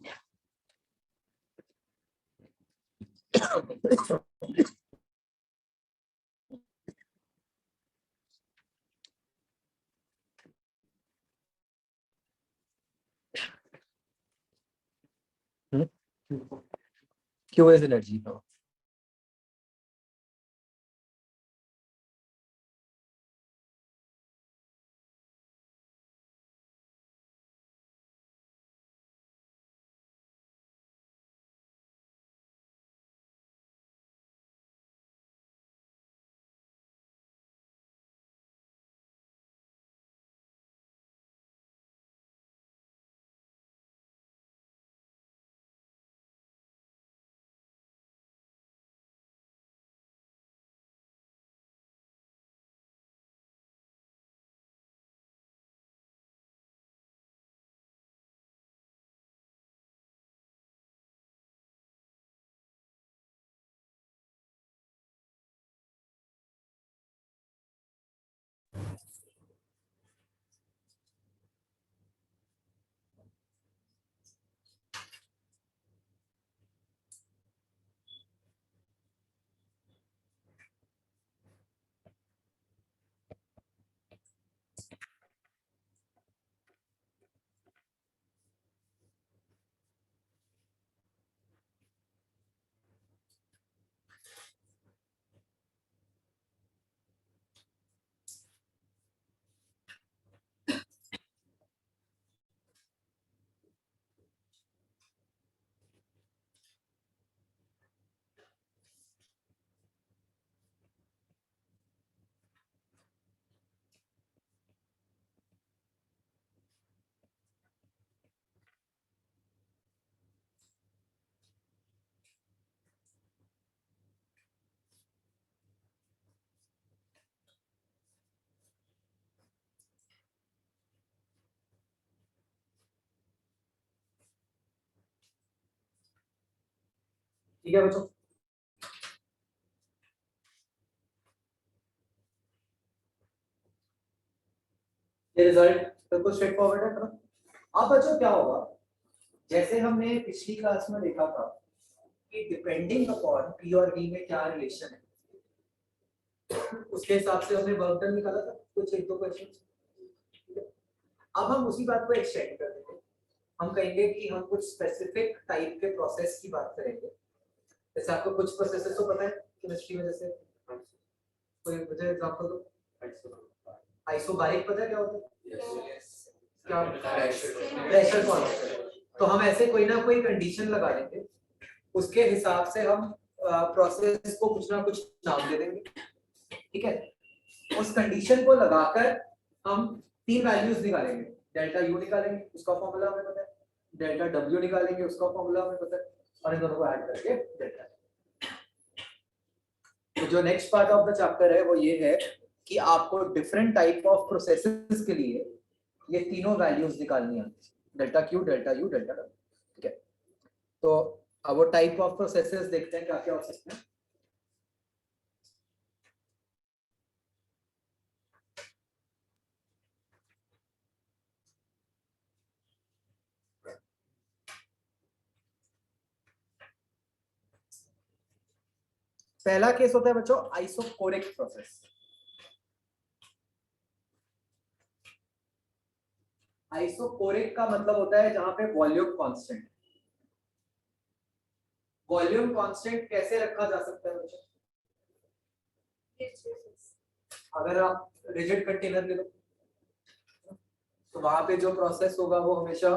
Q is energy. ठीक है बच्चों, ये रिजल्ट बिल्कुल स्ट्रेट फॉरवर्ड है ना। अब बच्चों क्या होगा, जैसे हमने पिछली क्लास में देखा था कि डिपेंडिंग अपॉन पी और वी में क्या रिलेशन है, उसके हिसाब से हमने वर्क डन निकाला था कुछ एक दो क्वेश्चन। अब हम उसी बात को एक्सटेंड कर देंगे, हम कहेंगे कि हम कुछ स्पेसिफिक टाइप के प्रोसेस की बात करेंगे। जैसे आपको कुछ प्रोसेसेस तो पता है केमिस्ट्री में, जैसे कोई मुझे एग्जांपल दो। आइसोबारिक पता है क्या होता है? क्या प्रेशर कांस्टेंट। तो हम ऐसे कोई ना कोई कंडीशन लगा देंगे, उसके हिसाब से हम प्रोसेस को कुछ ना कुछ नाम दे देंगे, ठीक है। उस कंडीशन को लगाकर हम तीन वैल्यूज निकालेंगे, डेल्टा यू निकालेंगे उसका फॉर्मूला हमें पता है, डेल्टा डब्ल्यू निकालेंगे उसका फॉर्मूला हमें पता है, और इन दोनों को ऐड करके डेल्टा। तो जो next part of the chapter है वो ये है कि आपको डिफरेंट टाइप ऑफ प्रोसेसेस के लिए ये तीनों वैल्यूज निकालनी है, delta Q, delta U, delta W, ठीक है। तो अब वो टाइप ऑफ प्रोसेसेस देखते हैं क्या क्या हो सकते हैं। पहला केस होता है बच्चों आइसोकोरिक प्रोसेस। आइसोकोरिक का मतलब होता है जहां पे वॉल्यूम कांस्टेंट। वॉल्यूम कांस्टेंट कैसे रखा जा सकता है बच्चों? अगर आप रिजिड कंटेनर ले लो तो वहां पे जो प्रोसेस होगा वो हमेशा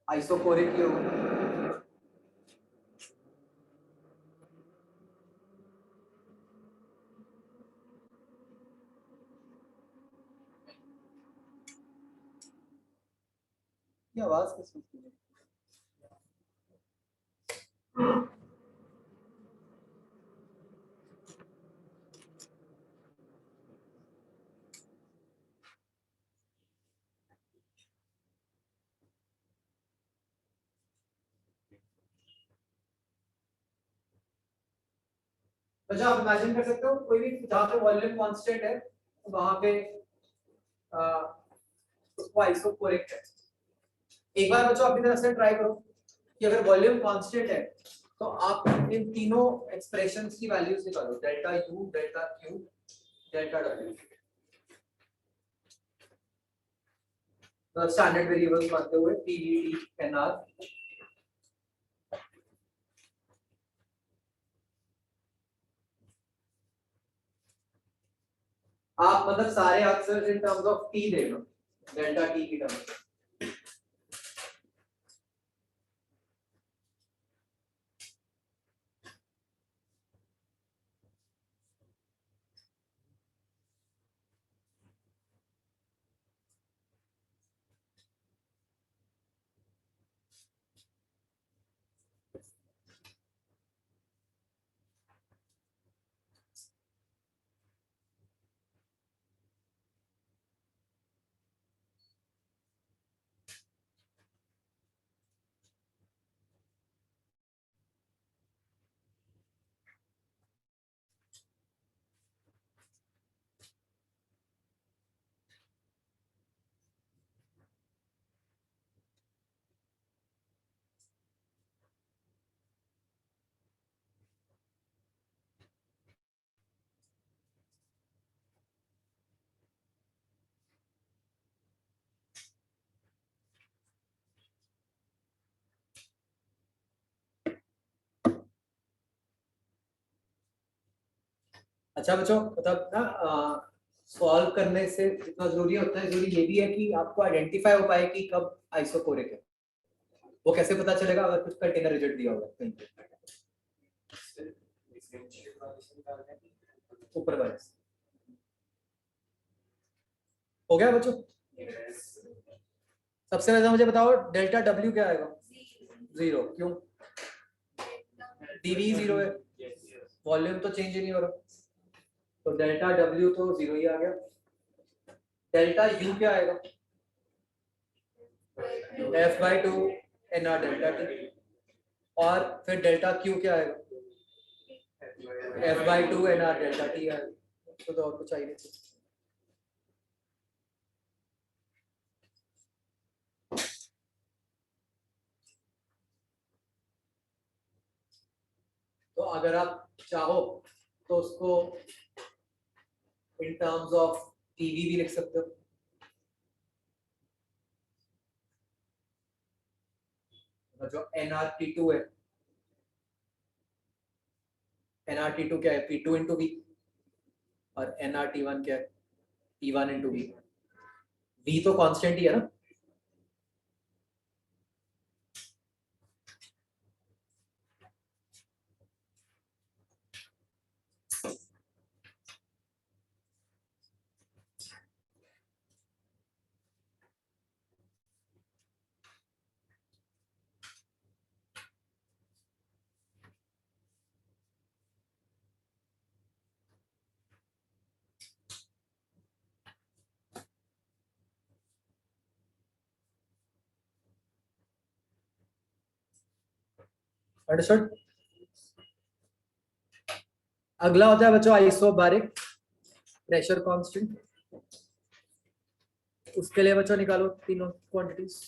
आइसोकोरिक ही होगा। ये आवाज किस चीज की है? अच्छा, आप इमेजिन कर सकते हो कोई भी जहां पे वॉल्यूम कांस्टेंट है वहां पे उसको आइसोकोरिक है। एक बार बच्चों अपनी तरफ से ट्राई करो कि अगर वॉल्यूम कांस्टेंट है तो आप इन तीनों एक्सप्रेशंस की वैल्यूज निकालो, delta U, delta Q, delta W. तो स्टैंडर्ड वेरिएबल्स मानते हुए P, V, T, N, R. आप मतलब सारे answers in terms of T दे दो, डेल्टा टी की टर्म्स में। अच्छा बच्चों, मतलब ना सॉल्व करने से जितना जरूरी होता है, जरूरी ये भी है कि आपको आइडेंटिफाई हो पाए कि कब आइसोकोरिक है। वो कैसे पता चलेगा? अगर कुछ कंटेनर रिजल्ट दिया होगा कहीं पे ऊपर वाले से। हो गया बच्चों? सबसे पहले मुझे बताओ डेल्टा डब्ल्यू क्या आएगा? 0। क्यों? डीवी 0 है, वॉल्यूम तो चेंज ही नहीं हो रहा, तो डेल्टा डब्ल्यू तो 0 ही आ गया। डेल्टा यू क्या आएगा? F/2 NR delta T. और फिर डेल्टा क्यू क्या आएगा? F/2 NR डेल्टा T है, तो और कुछ चाहिए नहीं। तो अगर आप चाहो तो उसको इन टर्म्स ऑफ टीवी भी लिख सकते हो। जो nRT2 है, nRT2 क्या है, P2 इंटू V, और nRT1 क्या है, P1 इंटू V। V तो कांस्टेंट ही है ना। अंडरस्टूड। अगला होता है बच्चों आइसोबारिक प्रेशर कांस्टेंट। उसके लिए बच्चों निकालो तीनों क्वांटिटीज।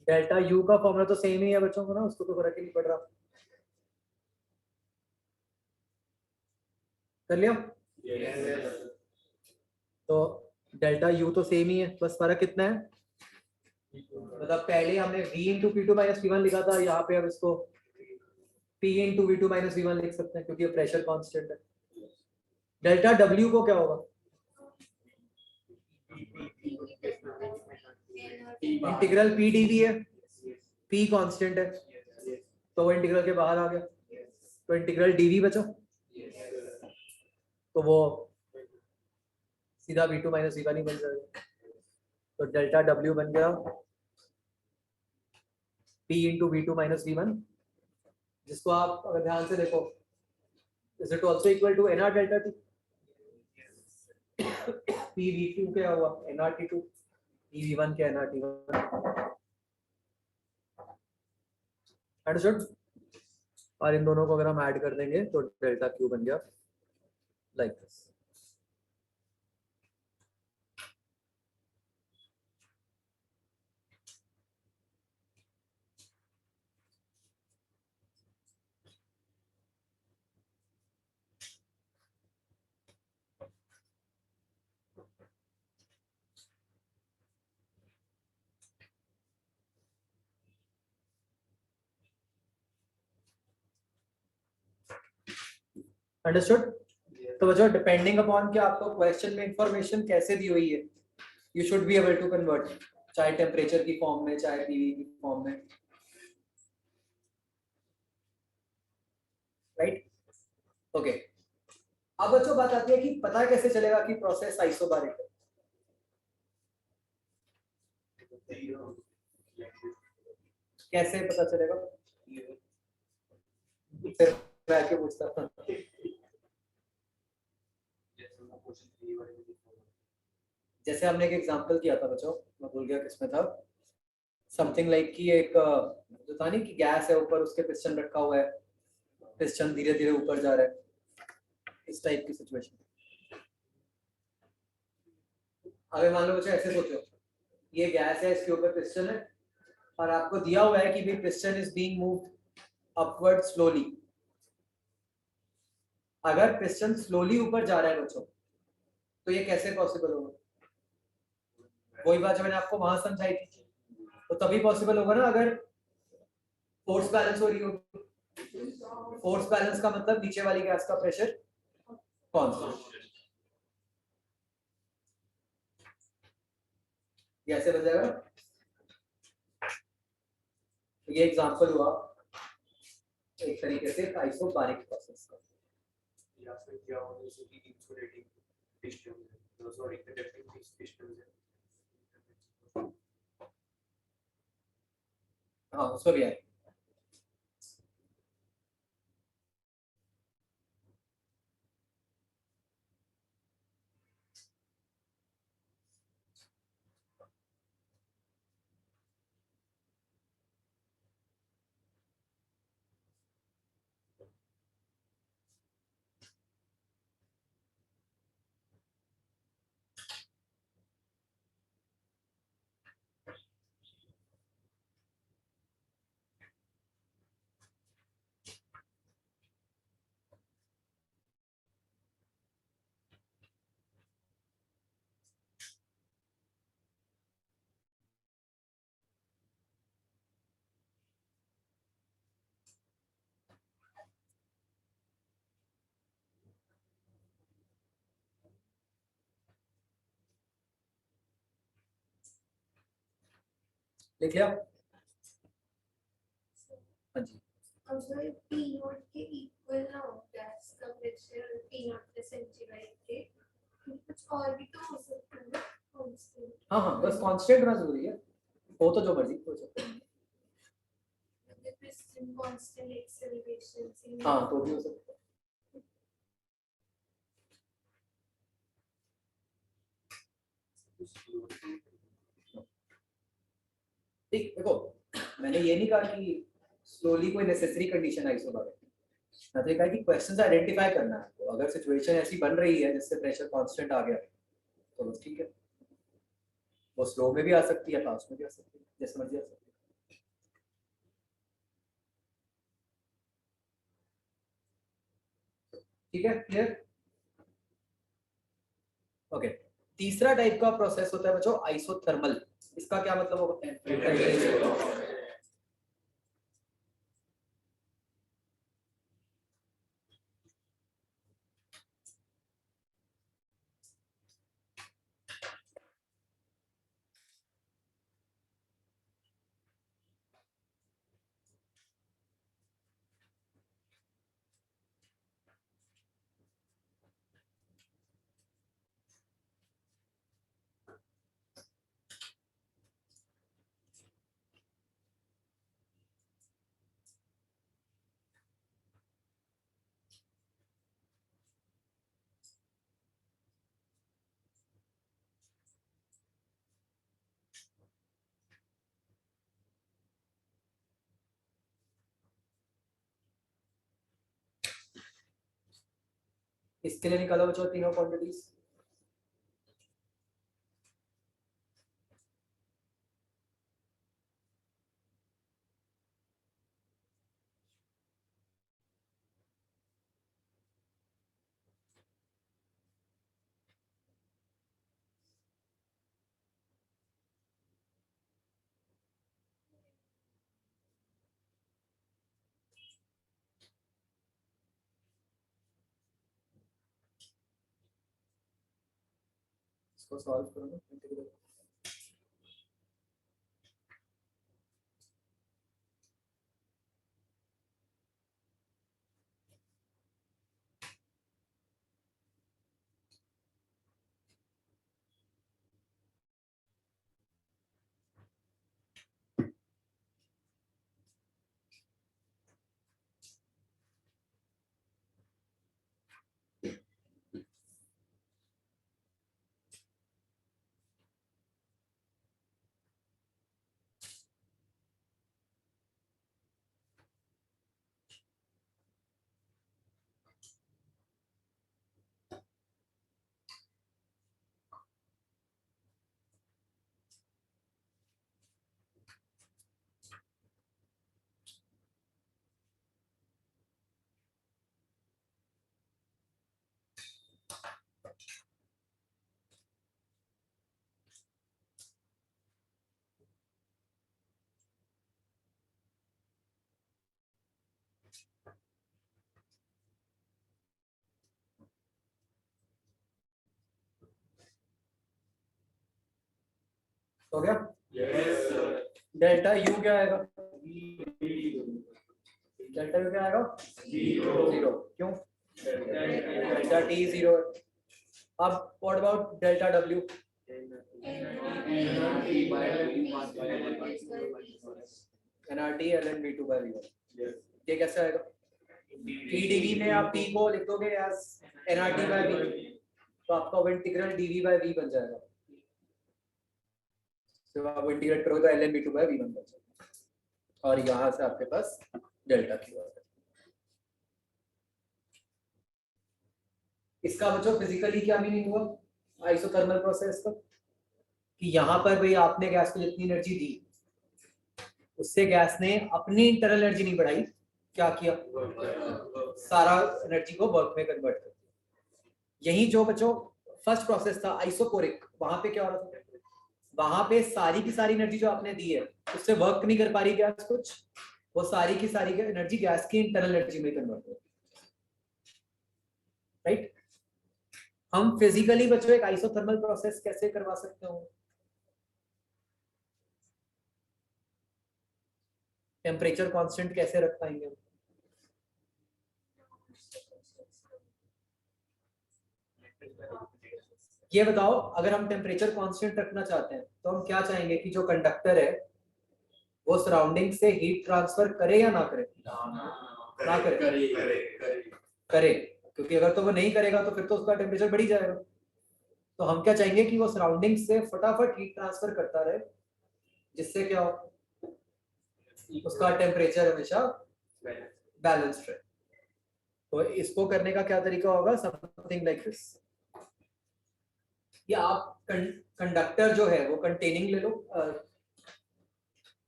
डेल्टा यू का फॉर्मूला तो सेम ही है बच्चों को ना, उसको तो फर्क ही नहीं पड़ रहा। कर लिया। तो डेल्टा यू तो सेम ही है, बस फर्क कितना है, मतलब पहले हमने v into P two minus V one लिखा था, यहाँ पे अब इसको p into V two minus V one लिख सकते हैं क्योंकि ये प्रेशर कांस्टेंट है। डेल्टा w को क्या होगा, इंटीग्रल p dv है, p कांस्टेंट है तो वो इंटीग्रल के बाहर आ गया, तो इंटीग्रल dv बचा, तो वो सीधा v two minus V one ही बन जाएगा। तो डेल्टा w बन गया p into V two minus V one, जिसको आप अगर ध्यान से देखो, is it also equal to nr delta t। p v2 क्या हुआ, nr t2, p v1 क्या, nr t1। अंडरस्टूड। और इन दोनों को अगर हम ऐड कर देंगे तो डेल्टा क्यू बन गया लाइक दिस। अंडरस्टूड। तो बच्चों डिपेंडिंग अपॉन कि आपको क्वेश्चन में इंफॉर्मेशन कैसे दी हुई है, you should be able to convert, चाहे टेम्परेचर की फॉर्म में, चाहे पीवी की फॉर्म में, राइट। ओके, अब बच्चों बात आती है कि पता कैसे चलेगा कि प्रोसेस आइसोबारिक है। कैसे पता चलेगा, फिर बैठ के पूछता था। जैसे हमने एक एग्जांपल किया था बच्चों, मैं भूल गया किसमें था, समथिंग लाइक कि एक जो था नहीं कि गैस है ऊपर, उसके पिस्टन रखा हुआ है, पिस्टन धीरे धीरे ऊपर जा रहा है, इस टाइप की सिचुएशन। अगर मान लो बच्चों ऐसे सोचो, ये गैस है, इसके ऊपर पिस्टन है, और आपको दिया हुआ है कि भी piston is being moved upward slowly. अगर पिस्टन स्लोली ऊपर जा रहा है बच्चों, तो ये कैसे पॉसिबल होगा? वही बात जो मैंने आपको वहां समझाई थी, तो तभी पॉसिबल होगा ना अगर फोर्स बैलेंस हो रही हो। फोर्स बैलेंस का मतलब नीचे वाली गैस का प्रेशर कांस्टेंट, कैसे बन जाएगा? तो ये एग्जांपल हुआ एक तरीके से आइसोबारिक प्रोसेस का। या फिर क्या होगा जैसे कि insulating piston, sorry conducting piston है। हाँ उसको भी है। लिख लिया? हाँ जी। अगर P नॉट के इक्वल ना हो गैस का प्रेशर P नॉट के सेंटीग्रेड के, कुछ और भी तो हो सकता है ना कांस्टेंट। हाँ हाँ बस कांस्टेंट रहना जरूरी है, हो तो जो मर्जी हो सकता है। पिस्टन कांस्टेंट एक्सेलरेशन से हाँ तो भी हो सकता है। ठीक देखो, मैंने ये नहीं कहा कि स्लोली कोई नेसेसरी कंडीशन है आइसोबारिक, मैंने कहा कि क्वेश्चंस आइडेंटिफाई करना है। तो अगर सिचुएशन ऐसी बन रही है जिससे प्रेशर कांस्टेंट आ गया तो बस ठीक है, वो स्लो में भी आ सकती है, फास्ट में भी आ सकती है, जैसे मर्जी आ सकती है। ठीक है, क्लियर? ओके। तीसरा टाइप का प्रोसेस होता है बच्चों आइसोथर्मल। इसका क्या मतलब होता है? इसके लिए निकालो बच्चों तीनों क्वांटिटीज। इसको सॉल्व करो ना, इंटीग्रल। हो गया? डेल्टा यू क्या आएगा? डेल्टा यू क्या आएगा? जीरो। क्यों? Delta T zero. अब what about delta W? NRT ln v2 by v1। ये कैसे आएगा? टी डीवी में आप टी को लिख दोगे एज एनआरटी बाय वी, तो आपका इंटीग्रल डीवी बाय वी बन जाएगा। तो आप इंटीग्रेट करोगे तो ln v2 by v1 बन जाएगा, और यहाँ से आपके पास डेल्टा क्यू आ जाएगा। इसका बच्चों फिजिकली क्या मीनिंग हुआ आइसोथर्मल प्रोसेस का? कि यहाँ पर भाई आपने गैस को जितनी एनर्जी दी, उससे गैस ने अपनी इंटरनल एनर्जी नहीं बढ़ाई, क्या किया? सारा एनर्जी को वर्क में कन्वर्ट कर दिया। यही जो बच्चों फर्स्ट प्रोसेस था आइसोकोरिक, वहां पे क्या हो रहा था? वहां पे सारी की सारी एनर्जी जो आपने दी है उससे वर्क नहीं कर पा रही गैस कुछ, वो सारी की सारी एनर्जी गैस की इंटरनल एनर्जी में कन्वर्ट हो रही, राइट? हम फिजिकली बच्चों एक आइसोथर्मल प्रोसेस कैसे करवा सकते हो? टेम्परेचर कांस्टेंट कैसे रख पाएंगे? ये बताओ, अगर हम टेम्परेचर कांस्टेंट रखना चाहते हैं तो हम क्या चाहेंगे कि जो कंडक्टर है वो सराउंडिंग से हीट ट्रांसफर करे या ना करे? ना करे। करे, क्योंकि अगर तो वो नहीं करेगा तो फिर तो उसका टेम्परेचर बढ़ ही जाएगा। तो हम क्या चाहेंगे कि वो सराउंडिंग से फटाफट हीट ट्रांसफर करता रहे, जिससे क्या हो? उसका टेम्परेचर हमेशा बैलेंस्ड रहे। तो इसको करने का क्या तरीका होगा? Something like this. या आप कंडक्टर जो है वो कंटेनिंग ले लो,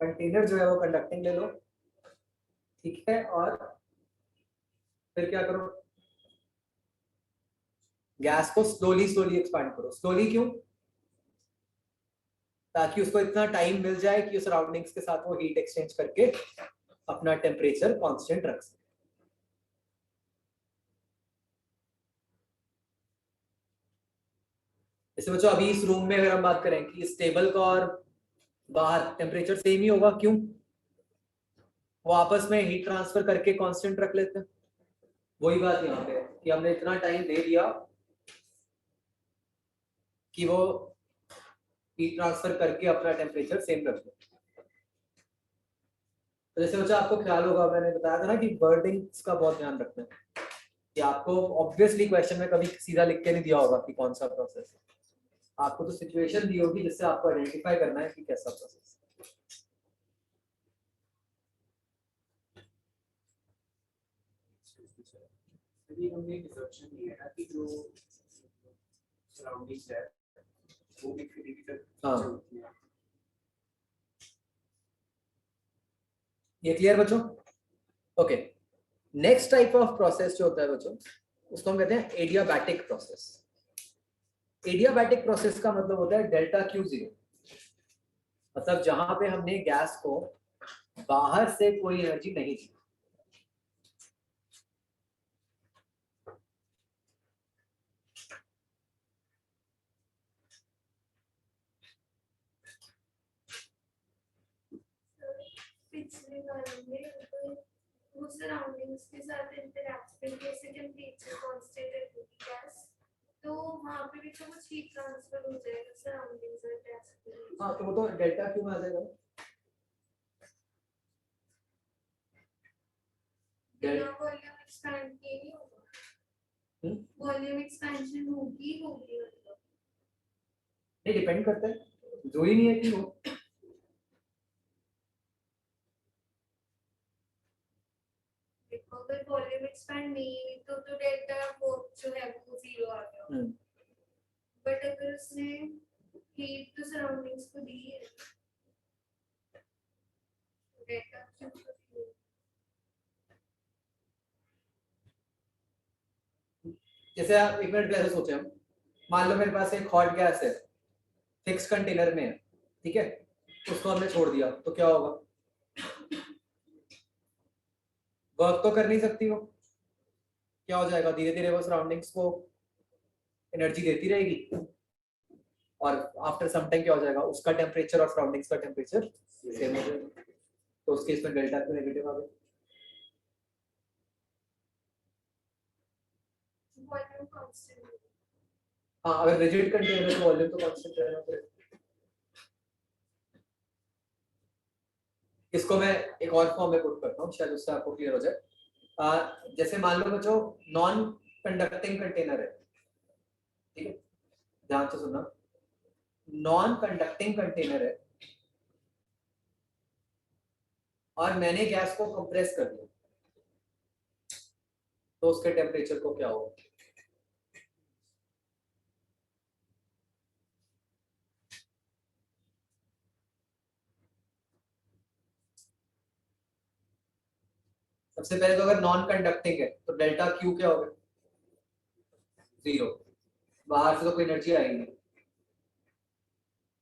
कंटेनर जो है वो कंडक्टिंग ले लो, ठीक है? और फिर क्या करो? गैस को स्लोली एक्सपांड करो। स्लोली क्यों? ताकि उसको इतना टाइम मिल जाए कि सराउंडिंग्स के साथ वो हीट एक्सचेंज करके अपना टेम्परेचर कांस्टेंट रख सके। जैसे बच्चों अभी इस रूम में अगर हम बात करें कि इस टेबल का और बाहर टेम्परेचर सेम ही होगा, क्यों? वो आपस में हीट ट्रांसफर करके कांस्टेंट रख लेते हैं। वही बात यहाँ पे है कि हमने इतना टाइम दे दिया कि वो हीट ट्रांसफर करके अपना टेम्परेचर सेम रख ले। तो जैसे बच्चा आपको ख्याल होगा, मैंने बताया था ना कि वर्डिंग्स का बहुत ध्यान रखना है, कि आपको ऑब्वियसली क्वेश्चन में कभी सीधा लिख के नहीं दिया होगा कि कौन सा प्रोसेस है। आपको तो सिचुएशन दी होगी जिससे आपको आइडेंटिफाई करना है कि कैसा प्रोसेस है। हमने एक assumption लिया है कि जो surroundings है वो भी physical होती है। ये क्लियर बच्चों? Okay, next type of process जो होता है बच्चों, उसको हम कहते हैं एडियाबैटिक प्रोसेस। एडियाबैटिक प्रोसेस का मतलब होता है डेल्टा क्यू जीरो, मतलब जहां पे हमने गैस को बाहर से कोई एनर्जी नहीं दी। पिछले वाले में वो सराउंडिंग्स के साथ इंटरैक्ट करके ऐसे टेम्परेचर कांस्टेंट रखेगी गैस, तो वहां पे भी तो कुछ हीट ट्रांसफर हो जाएगा सराउंडिंग्स से गैस के लिए। हाँ, तो वो तो डेल्टा क्यू में आ जाएगा। वॉल्यूम एक्सपेंड के नहीं होगा, वॉल्यूम एक्सपेंशन होगी मतलब नहीं, डिपेंड करता है, जरूरी नहीं है कि हो। अगर वॉल्यूम एक्सपेंड नहीं हुई तो डेल्टा वो जो है वो जीरो आ गया। बट अगर उसने हीट तो सराउंडिंग्स को दी है, डेल्टा क्यों? जैसे आप एक मिनट ऐसे सोचे, हम मान लो मेरे पास एक हॉट गैस है, फिक्स कंटेनर में है, ठीक है? उसको हमने छोड़ दिया तो क्या होगा? वर्क तो कर नहीं सकती वो, क्या हो जाएगा? धीरे धीरे वो सराउंडिंग्स को एनर्जी देती रहेगी, और आफ्टर सम टाइम क्या हो जाएगा, उसका टेम्परेचर और सराउंडिंग्स का टेम्परेचर सेम हो जाएगा, तो उस केस में डेल्टा क्यू नेगेटिव आ गया। Volume constant. हाँ, अगर रिजिड कंटेनर तो वॉल्यूम तो कांस्टेंट रहना पड़ेगा। इसको मैं एक और फॉर्म में पुट करता हूँ, शायद उससे आपको क्लियर हो जाए। जैसे मान लो बच्चों नॉन कंडक्टिंग कंटेनर है, ठीक है, ध्यान से सुनना, नॉन कंडक्टिंग कंटेनर है और मैंने गैस को कंप्रेस कर दिया, तो उसके टेम्परेचर को क्या होगा? सबसे पहले तो अगर नॉन कंडक्टिंग है तो डेल्टा क्यू क्या होगा? 0, बाहर से तो कोई एनर्जी आएगी नहीं,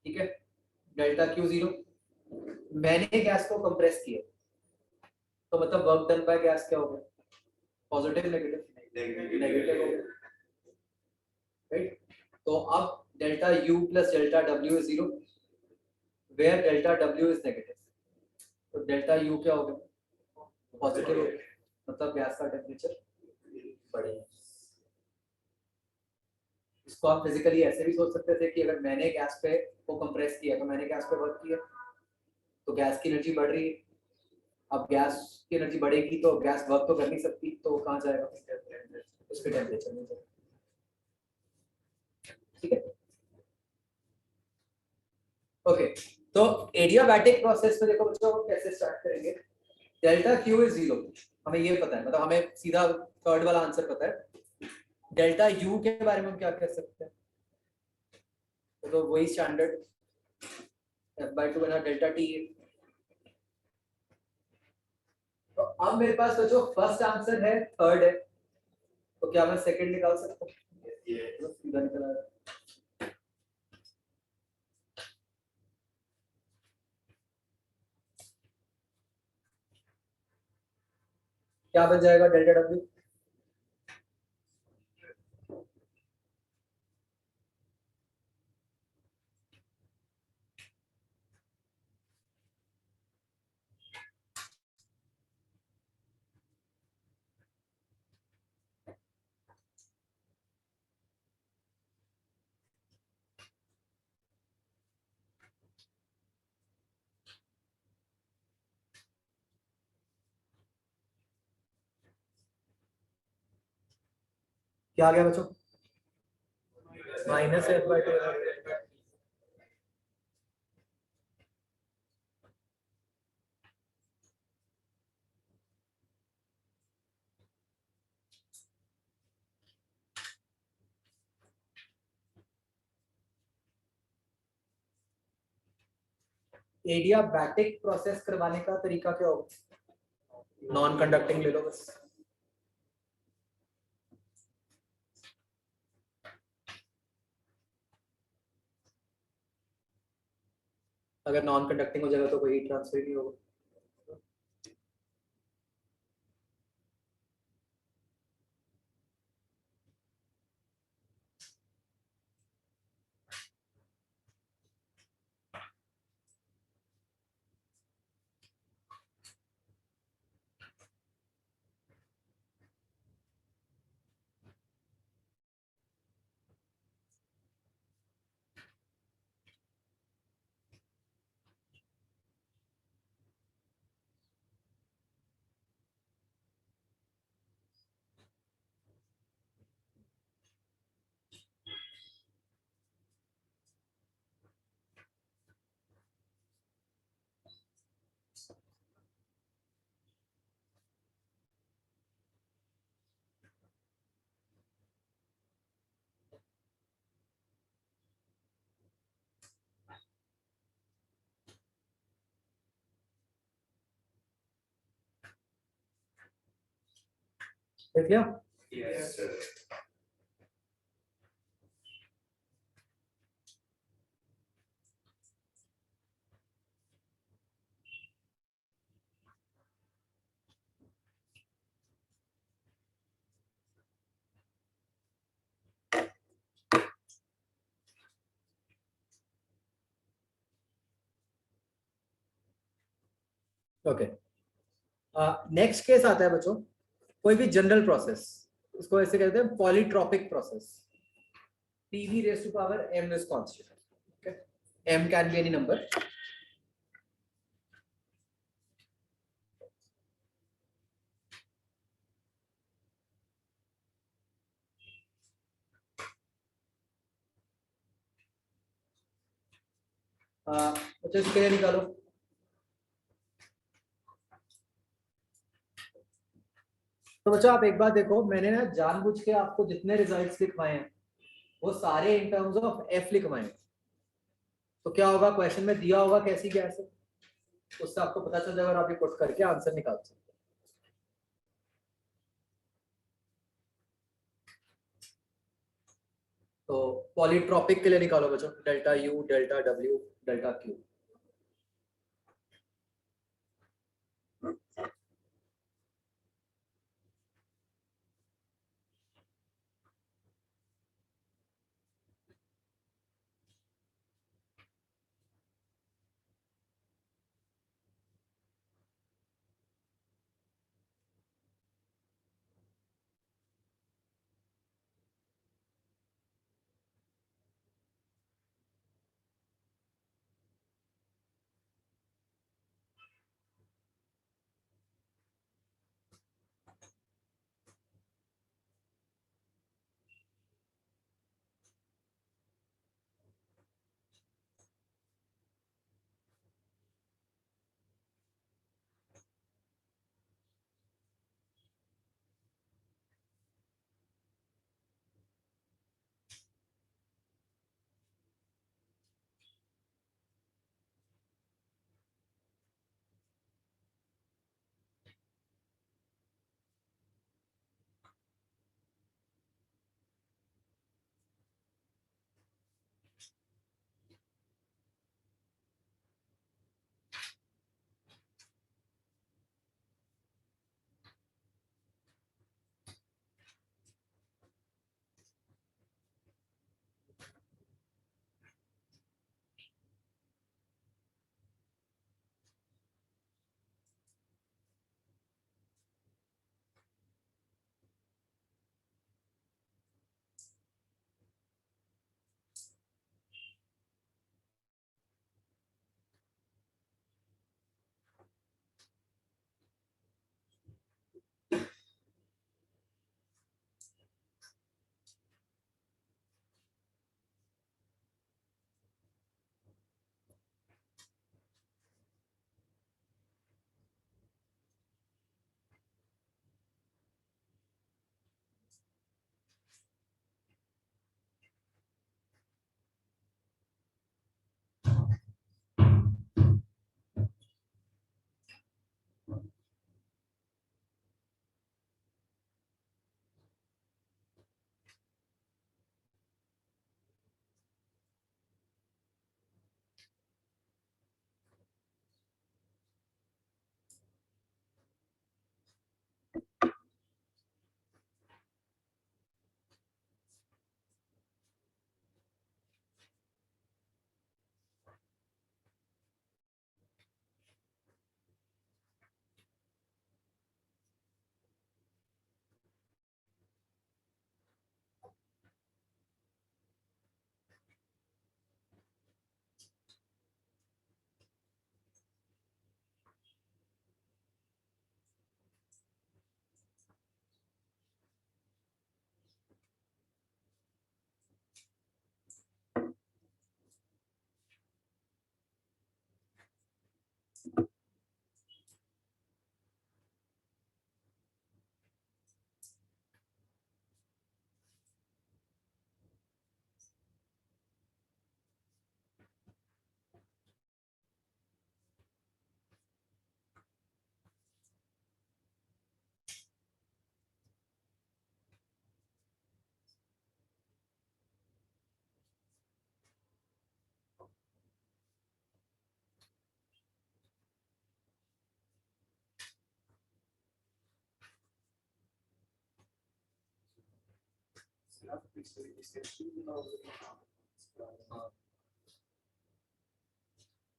ठीक है, डेल्टा क्यू 0। मैंने गैस को कंप्रेस किया, तो मतलब वर्क डन बाय गैस क्या होगा? Positive negative? नेगेटिव होगा, राइट। तो अब delta U plus delta W is 0, where delta W is negative, तो डेल्टा यू क्या होगा? पॉजिटिव होगा, मतलब गैस का टेम्परेचर बढ़ेगा। इसको आप फिजिकली ऐसे भी सोच सकते थे कि अगर मैंने गैस पे को कंप्रेस किया, तो मैंने गैस पे वर्क किया, तो गैस की एनर्जी बढ़ रही है। अब गैस की एनर्जी बढ़ेगी तो गैस वर्क तो कर नहीं सकती, तो कहाँ जाएगा? उसके टेम्परेचर में जाएगा, ठीक है। ओके, तो एडियाबैटिक प्रोसेस में देखो बच्चों हम कैसे स्टार्ट करेंगे। डेल्टा क्यू इज 0, हमें ये पता है, मतलब हमें सीधा थर्ड वाला आंसर पता है। डेल्टा यू के बारे में हम क्या कह सकते हैं? तो वही स्टैंडर्ड f/2 बना डेल्टा टी है। तो अब मेरे पास तो जो फर्स्ट आंसर है थर्ड है, तो क्या मैं सेकंड निकाल सकता हूँ? सीधा निकल आया। क्या बन जाएगा डेल्टा डब्ल्यू? क्या आ गया बच्चों? Minus f/2। एडियाबैटिक प्रोसेस करवाने का तरीका क्या होगा? नॉन कंडक्टिंग ले लो बस। अगर नॉन कंडक्टिंग हो जाएगा तो कोई हीट ट्रांसफर नहीं होगा। देख लिया? Yes, sir. Okay, next case आता है बच्चों, कोई भी जनरल प्रोसेस, इसको ऐसे कहते हैं polytropic process. PV raised to power m is constant. Okay, m can be any number. बच्चों इसके लिए निकालो। तो बच्चों आप एक बात देखो, मैंने ना जानबूझ के आपको जितने रिजल्ट्स लिखवाए हैं वो सारे इन टर्म्स ऑफ f लिखवाए हैं। तो क्या होगा, क्वेश्चन में दिया होगा कैसी गैस है, उससे आपको पता चल जाएगा और आप ये पुट करके आंसर निकाल सकते हैं। तो पॉलीट्रॉपिक के लिए निकालो बच्चों, delta U, delta W, delta Q।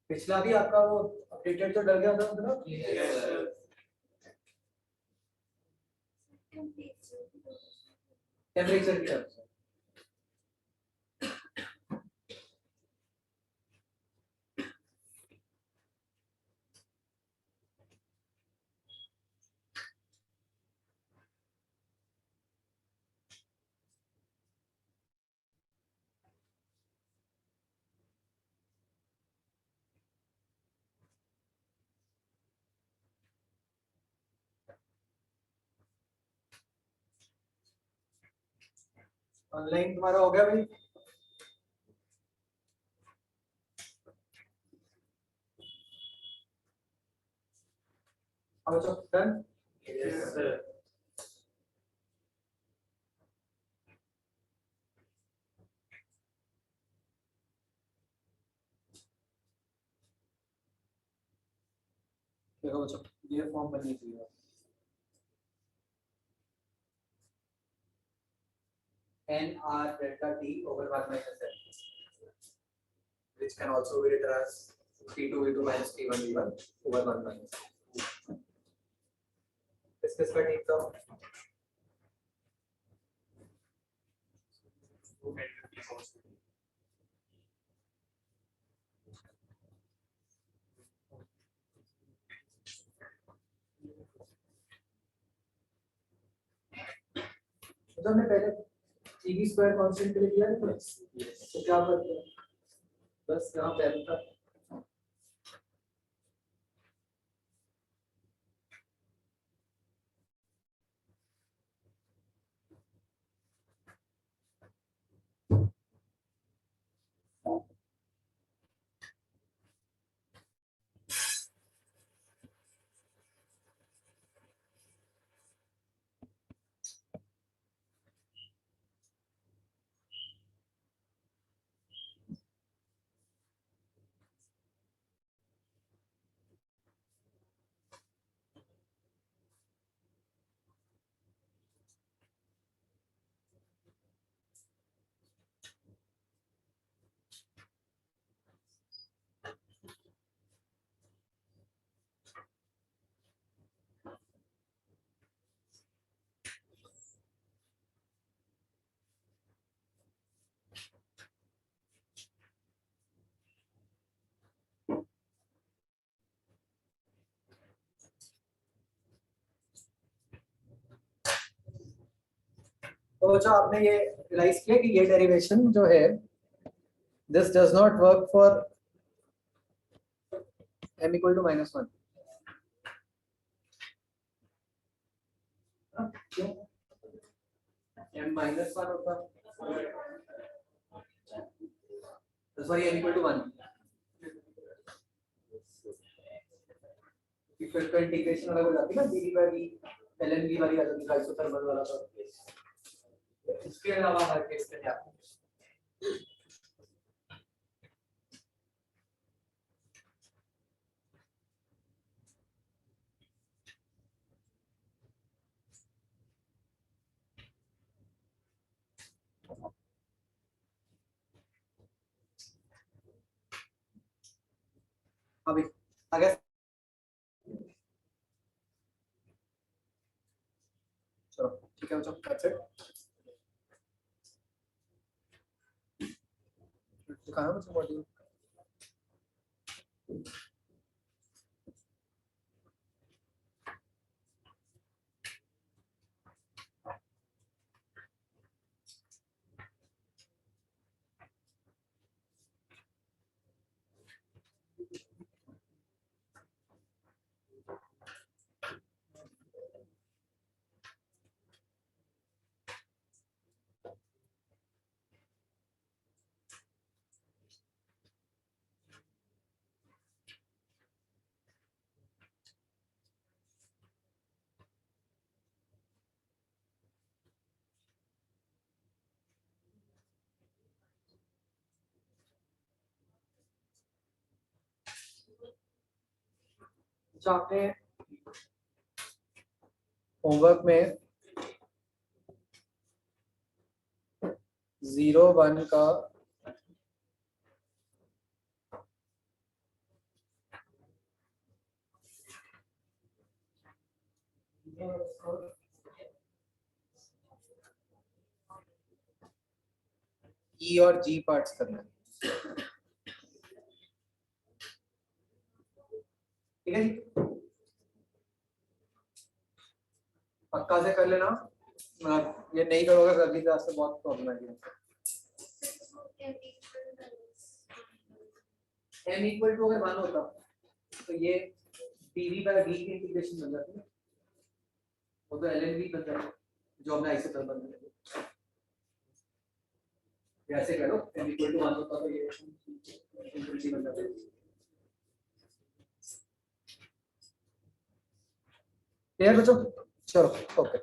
पिछला भी आपका वो अपडेटेड तो डल गया था मतलब टेम्परेचर की तरफ से। ऑनलाइन तुम्हारा हो गया भाई? अब तो डन। Yes sir. देखो बच्चों ये फॉर्म बननी चाहिए n r delta t over 1 minus n, which can also be written as t2 v2 minus t1 v1 over 1 minus. Discuss का ठीक था। तो हमने पहले टीवी स्क्वायर कांस्टेंट के लिए किया था तो क्या करते हैं बस यहाँ पे था तो बच्चों आपने ये रियलाइज किया कि ये डेरिवेशन जो है this does not work for m equal to -1 क्यों m -1 होता सॉरी m equal to 1 फिर तो इंटीग्रेशन अलग हो जाती है ना dd by v ln v वाली अलग आइसोथर्मल वाला तो इसके अलावा हर केस में क्या अभी अगर चलो ठीक है बच्चों दैट्स इट दिखाना मुझे मॉड्यूल जो आपने होमवर्क में 0 1 का ई और जी पार्ट्स करना है, ठीक है जी। पक्का से कर लेना, ये नहीं करोगे तो अगली क्लास से बहुत प्रॉब्लम आएगी। m इक्वल टू अगर 1 होता तो ये dv बाय v की इंटीग्रेशन बन जाती है, वो तो ln v बन जाता जो हमने आइसोथर्मल में ऐसे करो, m इक्वल टू 1 होता तो ये इंटीग्रेशन बन जाता है। क्लियर बच्चों, चलो ओके।